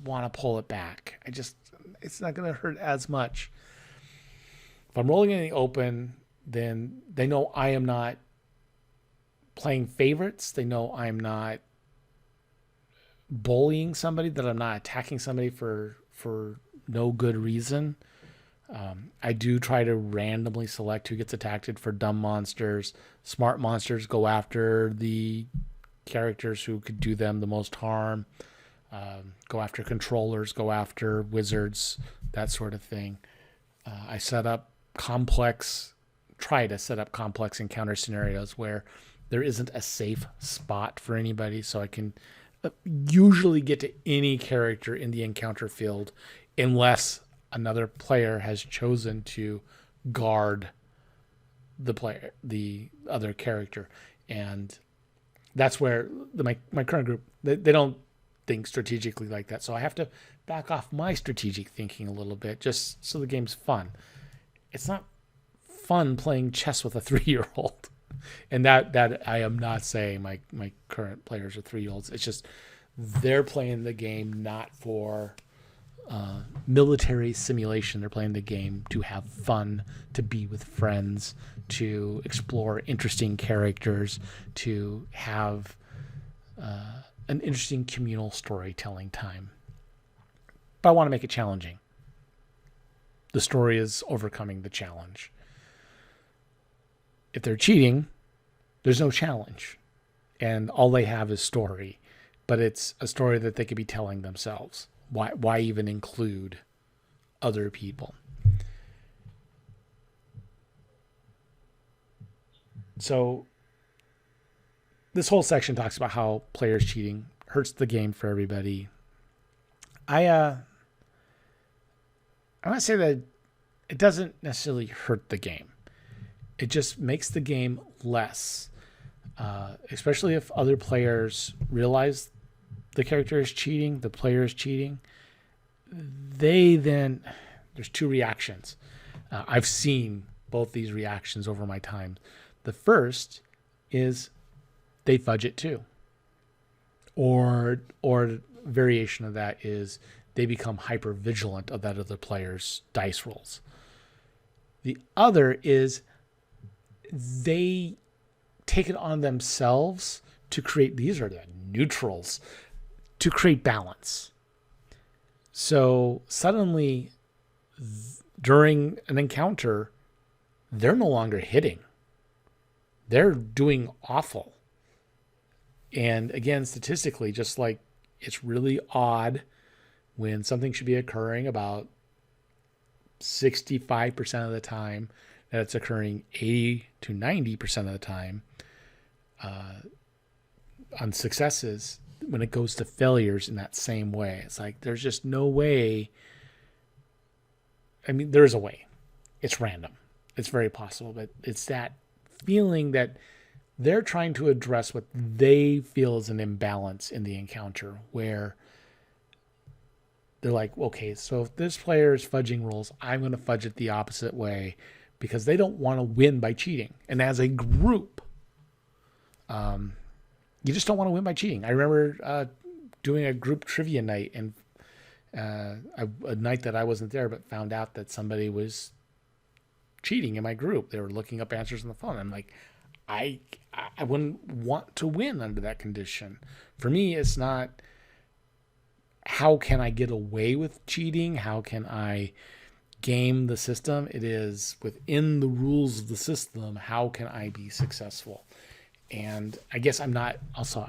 want to pull it back. It's not going to hurt as much. If I'm rolling in the open, then they know I am not playing favorites. They know I'm not bullying somebody, that I'm not attacking somebody for no good reason. I do try to randomly select who gets attacked for dumb monsters. Smart monsters go after the characters who could do them the most harm. Go after controllers, go after wizards, that sort of thing. I try to set up complex encounter scenarios where there isn't a safe spot for anybody, so I can usually get to any character in the encounter field unless another player has chosen to guard the other character. And that's where my current group, they don't think strategically like that. So I have to back off my strategic thinking a little bit just so the game's fun. It's not fun playing chess with a 3-year-old. And that I am not saying my current players are 3-year-olds. It's just they're playing the game not for military simulation. They're playing the game to have fun, to be with friends, to explore interesting characters, to have an interesting communal storytelling time. But I want to make it challenging. The story is overcoming the challenge. If they're cheating, there's no challenge. And all they have is story. But it's a story that they could be telling themselves. Why even include other people? So this whole section talks about how players cheating hurts the game for everybody. I want to say that it doesn't necessarily hurt the game. It just makes the game less, especially if other players realize the character is cheating, the player is cheating. There's two reactions. I've seen both these reactions over my time. The first is they fudge it too. Or variation of that is they become hyper vigilant of that other player's dice rolls. The other is they take it on themselves to create, these are the neutrals, to create balance. So suddenly, during an encounter, they're no longer hitting. They're doing awful. And again, statistically, just like it's really odd when something should be occurring about 65% of the time, that it's occurring 80 to 90% of the time on successes. When it goes to failures in that same way, it's like there's just no way. I mean, there's a way. It's random. It's very possible, but it's that feeling that they're trying to address what they feel is an imbalance in the encounter, where they're like, okay, so if this player is fudging rolls, I'm going to fudge it the opposite way, because they don't want to win by cheating. And as a group, you just don't want to win by cheating. I remember doing a group trivia night, and a night that I wasn't there, but found out that somebody was cheating in my group. They were looking up answers on the phone. I'm like, I wouldn't want to win under that condition. For me, it's not how can I get away with cheating? How can I game the system? It is within the rules of the system. How can I be successful? And I guess I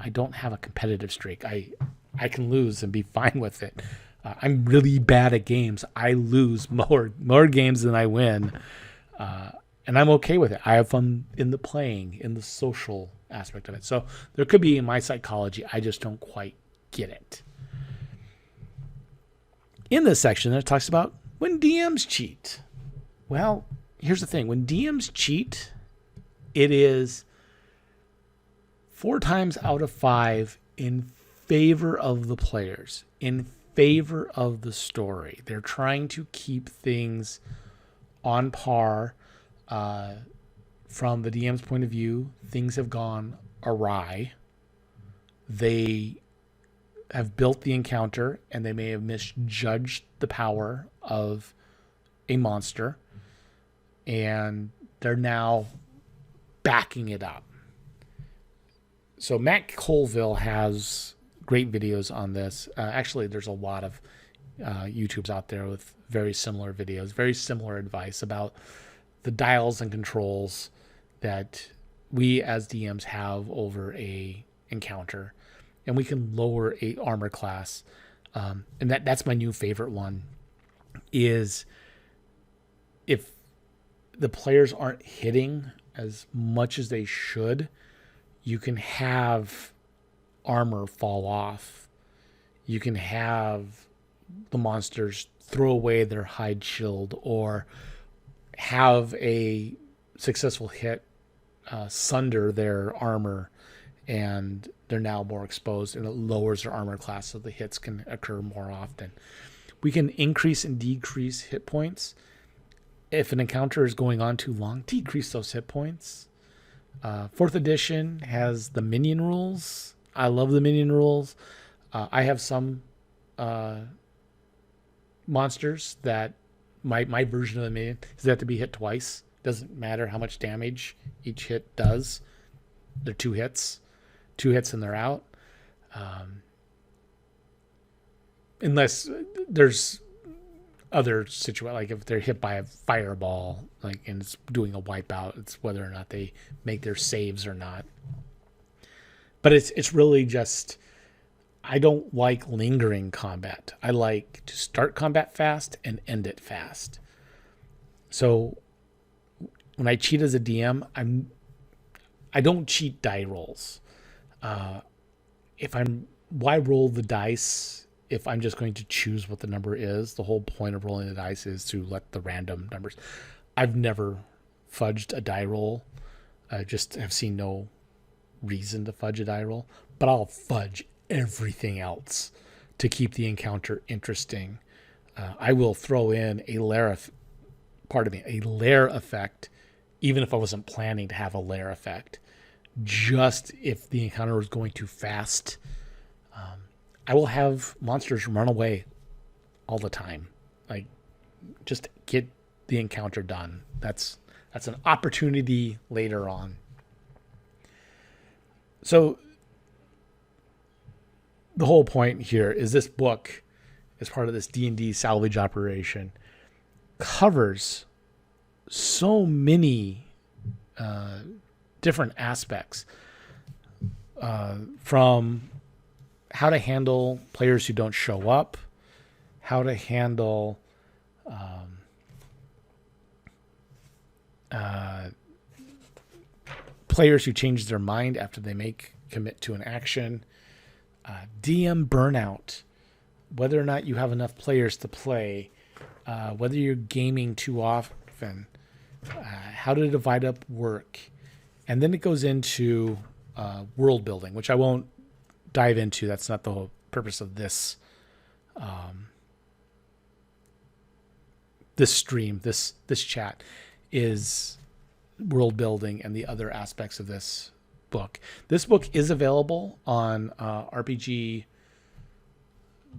don't have a competitive streak. I can lose and be fine with it. I'm really bad at games. I lose more games than I win. And I'm okay with it. I have fun in the playing, in the social aspect of it. So there could be in my psychology, I just don't quite get it. In this section, it talks about when DMs cheat. Well, here's the thing. When DMs cheat, it is 4 times out of 5 in favor of the players, in favor of the story. They're trying to keep things on par. From the DM's point of view, things have gone awry. They have built the encounter and they may have misjudged the power of a monster, and they're now backing it up. So Matt Colville has great videos on this. Actually, there's a lot of YouTubes out there with very similar videos, very similar advice about the dials and controls that we as DMs have over a encounter, and we can lower a armor class. And that's my new favorite one, is if the players aren't hitting as much as they should, you can have armor fall off. You can have the monsters throw away their hide shield, or have a successful hit sunder their armor, and they're now more exposed, and it lowers their armor class so the hits can occur more often. We can increase and decrease hit points. If an encounter is going on too long, decrease those hit points. 4th edition has the Minion Rules. I love the Minion Rules. I have some monsters that my version of the Minion is they have to be hit twice. Doesn't matter how much damage each hit does. They're 2 hits. 2 hits and they're out. Unless there's other situations, like if they're hit by a fireball, and it's doing a wipeout, it's whether or not they make their saves or not. But it's really just, I don't like lingering combat. I like to start combat fast and end it fast. So when I cheat as a DM, I don't cheat die rolls. Why roll the dice if I'm just going to choose what the number is? The whole point of rolling the dice is to let the random numbers. I've never fudged a die roll. I just have seen no reason to fudge a die roll, but I'll fudge everything else to keep the encounter interesting. I will throw in a lair effect, even if I wasn't planning to have a lair effect. Just if the encounter was going too fast, I will have monsters run away all the time. Like, just get the encounter done. That's an opportunity later on. So the whole point here is this book, as part of this D&D salvage operation, covers so many different aspects, from how to handle players who don't show up, how to handle players who change their mind after they commit to an action, DM burnout, whether or not you have enough players to play, whether you're gaming too often, how to divide up work. And then it goes into world building, which I won't dive into. That's not the whole purpose of this this stream, this chat, is world building and the other aspects of this book. This book is available on RPG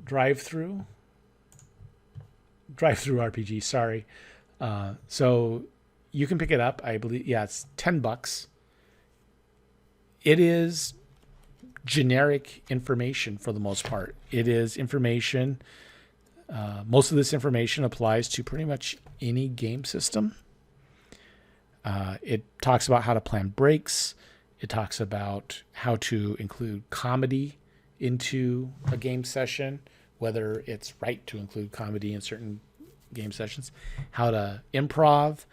drivethrurpg, sorry. So you can pick it up. I believe, it's $10. it is generic information for the most part. It is information. Most of this information applies to pretty much any game system. It talks about how to plan breaks. It talks about how to include comedy into a game session, whether it's right to include comedy in certain game sessions, how to improv,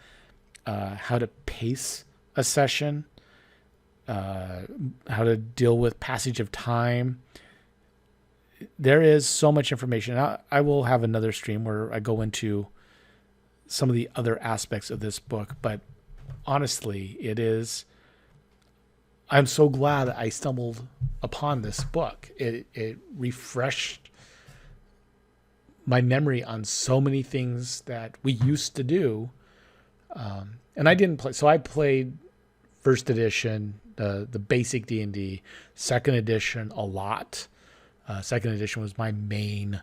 how to pace a session, how to deal with passage of time. There is so much information. I will have another stream where I go into some of the other aspects of this book, but honestly, I'm so glad I stumbled upon this book. It refreshed my memory on so many things that we used to do. And I didn't play. So I played first edition, the basic D&D, second edition a lot. Second edition was my main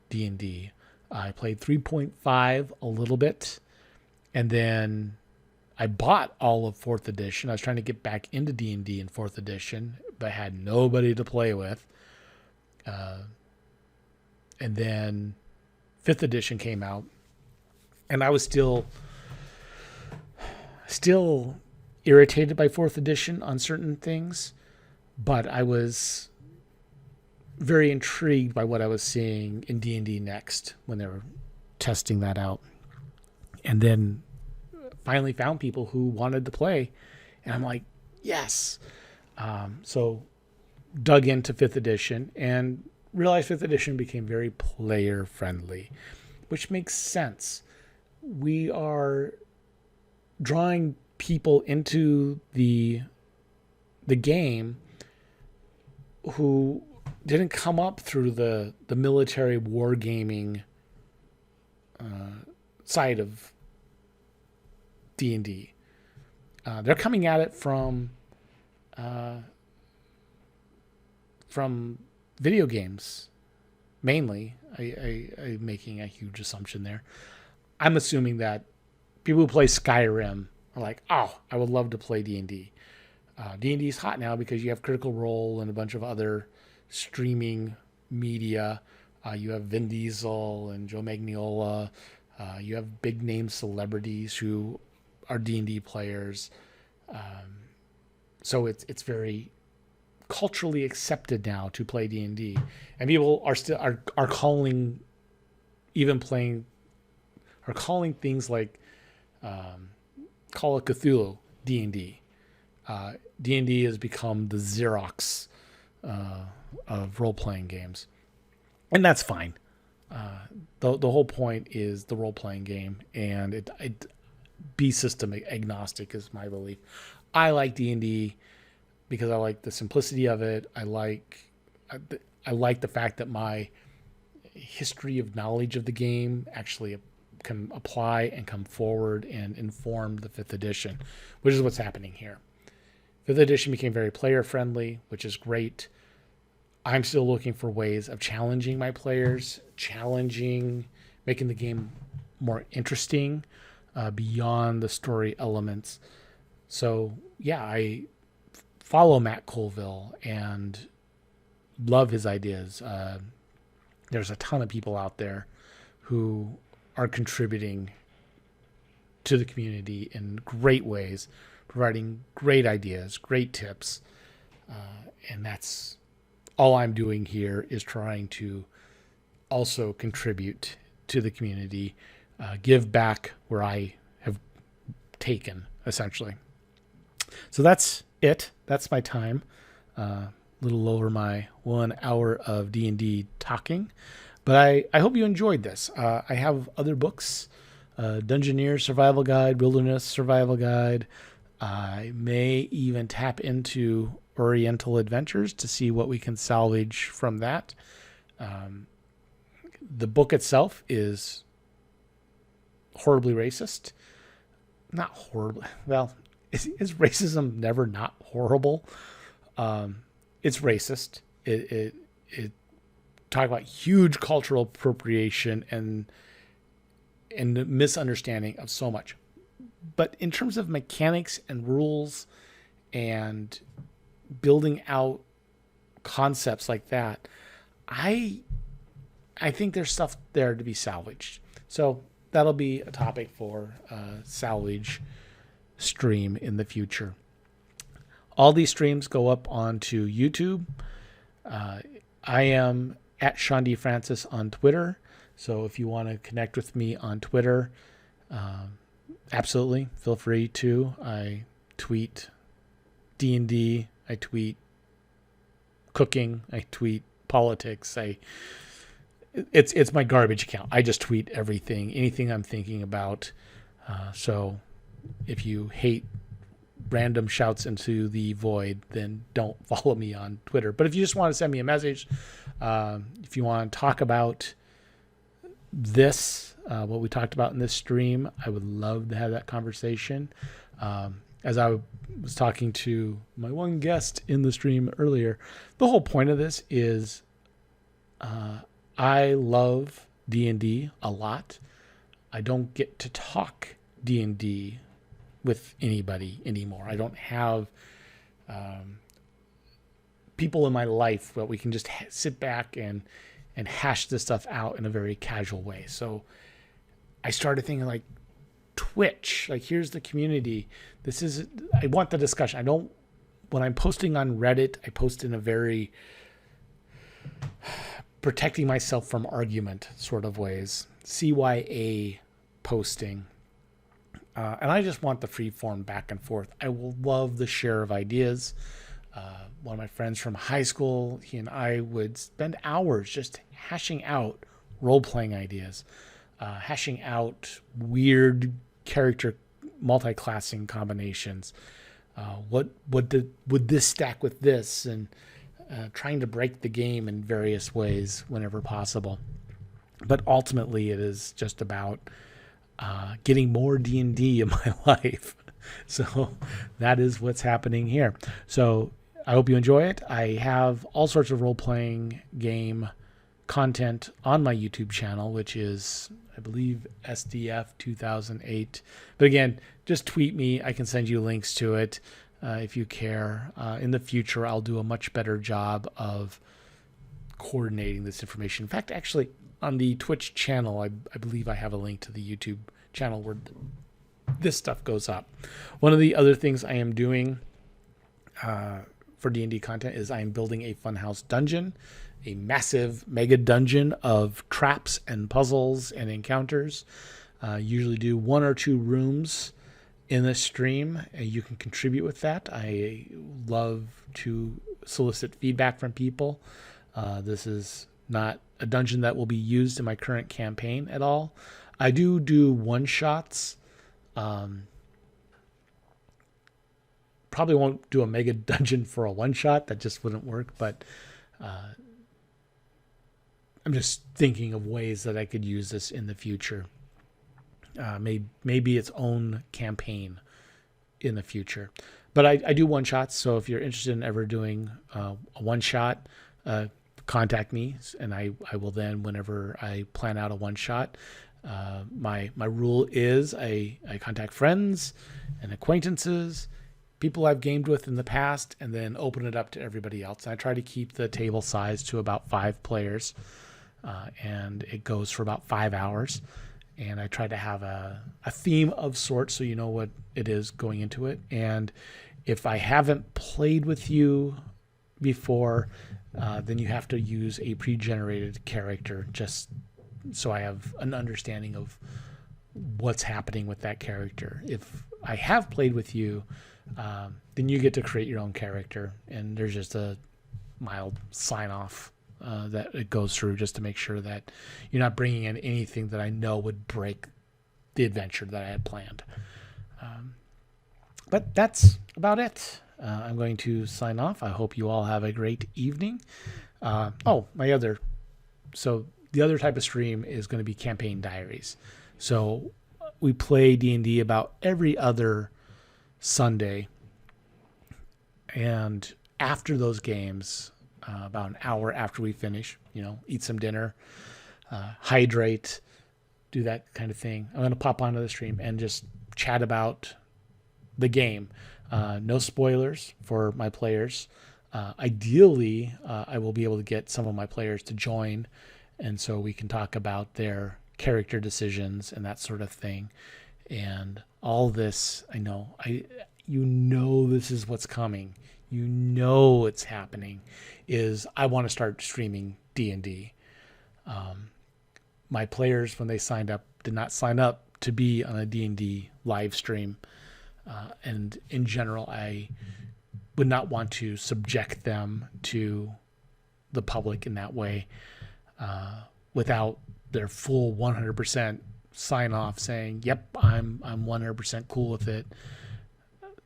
D&D. I played 3.5 a little bit. And then I bought all of 4th edition. I was trying to get back into D&D in 4th edition, but had nobody to play with. And then 5th edition came out, and I was still irritated by 4th edition on certain things, but I was very intrigued by what I was seeing in D&D Next when they were testing that out. And then finally found people who wanted to play, and I'm like, yes. So dug into 5th edition and realized 5th edition became very player friendly, which makes sense. We are drawing people into the game who didn't come up through the military wargaming side of D&D. They're coming at it from video games, mainly. I'm making a huge assumption there. I'm assuming that people who play Skyrim are like, oh, I would love to play D&D. D&D is hot now because you have Critical Role and a bunch of other streaming media. You have Vin Diesel and Joe Magnola. You have big name celebrities who are D&D players. So it's very culturally accepted now to play D&D, and people are calling things like Call of Cthulhu D&D. D&D has become the Xerox of role-playing games, and that's fine. The whole point is the role-playing game, and it be system agnostic is my belief. I like D&D because I like the simplicity of it. I like the fact that my history of knowledge of the game actually can apply and come forward and inform the 5th edition, which is what's happening here. 5th edition became very player friendly, which is great. I'm still looking for ways of challenging my players, making the game more interesting beyond the story elements. So yeah, I follow Matt Colville and love his ideas. There's a ton of people out there who are contributing to the community in great ways, providing great ideas, great tips. And that's all I'm doing here, is trying to also contribute to the community, give back where I have taken, essentially. So that's it. That's my time. A little over my 1 hour of D&D talking. But I hope you enjoyed this. I have other books, Dungeoneer Survival Guide, Wilderness Survival Guide. I may even tap into Oriental Adventures to see what we can salvage from that. The book itself is horribly racist. Not horribly. Well, is racism never not horrible? It's racist. It talk about huge cultural appropriation and misunderstanding of so much. But in terms of mechanics and rules and building out concepts like that, I think there's stuff there to be salvaged. So that'll be a topic for salvage stream in the future. All these streams go up onto YouTube. I am at Sean D. Francis on Twitter. So if you want to connect with me on Twitter, absolutely feel free to. I tweet D&D. I tweet cooking. I tweet politics. It's my garbage account. I just tweet anything I'm thinking about. So if you hate random shouts into the void, then don't follow me on Twitter. But if you just want to send me a message, if you want to talk about this, what we talked about in this stream, I would love to have that conversation. As I was talking to my one guest in the stream earlier, the whole point of this is I love D&D a lot. I don't get to talk D&D with anybody anymore. I don't have people in my life where we can just sit back and hash this stuff out in a very casual way. So I started thinking like Twitch, like here's the community. I want the discussion. When I'm posting on Reddit, I post in a very protecting myself from argument sort of ways. CYA posting. And I just want the free form back and forth. I will love the share of ideas. One of my friends from high school, he and I would spend hours just hashing out role-playing ideas, hashing out weird character multi-classing combinations. Would this stack with this? And trying to break the game in various ways whenever possible. But ultimately, it is just about getting more D&D in my life. So that is what's happening here. So I hope you enjoy it. I have all sorts of role-playing game content on my YouTube channel, which is, I believe, SDF 2008. But again, just tweet me. I can send you links to it if you care. In the future, I'll do a much better job of coordinating this information. In fact, actually, on the Twitch channel, I believe I have a link to the YouTube channel where this stuff goes up. One of the other things I am doing for D&D content is I am building a funhouse dungeon, a massive mega dungeon of traps and puzzles and encounters. Usually do 1 or 2 rooms in this stream. You can contribute with that. I love to solicit feedback from people. This is not a dungeon that will be used in my current campaign at all. I do one-shots. Probably won't do a mega dungeon for a one-shot. That just wouldn't work. But I'm just thinking of ways that I could use this in the future. Maybe its own campaign in the future. But I do one-shots. So if you're interested in ever doing a one-shot, contact me, and I will then, whenever I plan out a one-shot, my rule is I contact friends and acquaintances, people I've gamed with in the past, and then open it up to everybody else. And I try to keep the table size to about 5 players, and it goes for about 5 hours. And I try to have a theme of sorts so you know what it is going into it. And if I haven't played with you before, then you have to use a pre-generated character just so I have an understanding of what's happening with that character. If I have played with you, then you get to create your own character, and there's just a mild sign-off that it goes through just to make sure that you're not bringing in anything that I know would break the adventure that I had planned. But that's about it. I'm going to sign off. I hope you all have a great evening. The other type of stream is going to be campaign diaries. So we play D&D about every other Sunday. And after those games, about an hour after we finish, eat some dinner, hydrate, do that kind of thing. I'm going to pop onto the stream and just chat about the game. No spoilers for my players. Ideally, I will be able to get some of my players to join, and so we can talk about their character decisions and that sort of thing. And all this, this is what's coming. It's happening. Is I want to start streaming D&D. My players, when they signed up, did not sign up to be on a D&D live stream. And in general, I would not want to subject them to the public in that way without their full 100% sign off saying, yep, I'm 100% cool with it.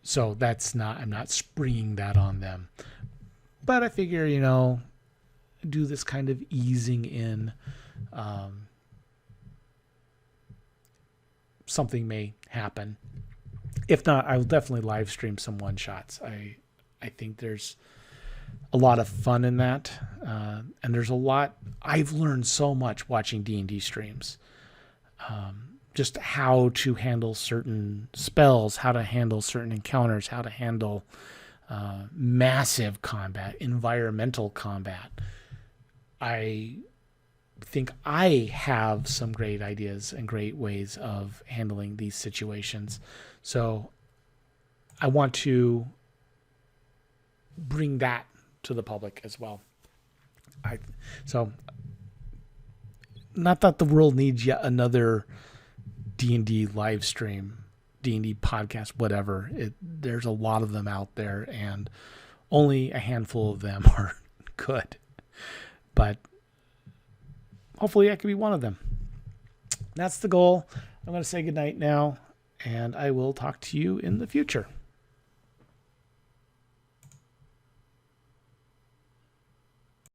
So I'm not springing that on them. But I figure, do this kind of easing in. Something may happen. If not, I will definitely live stream some one shots. I think there's a lot of fun in that. And there's a lot, I've learned so much watching D&D streams. Just how to handle certain spells, how to handle certain encounters, how to handle massive combat, environmental combat. I think I have some great ideas and great ways of handling these situations. So I want to bring that to the public as well. So not that the world needs yet another D&D live stream, D&D podcast, whatever. There's a lot of them out there, and only a handful of them are good. But hopefully I can be one of them. That's the goal. I'm going to say goodnight now, and I will talk to you in the future.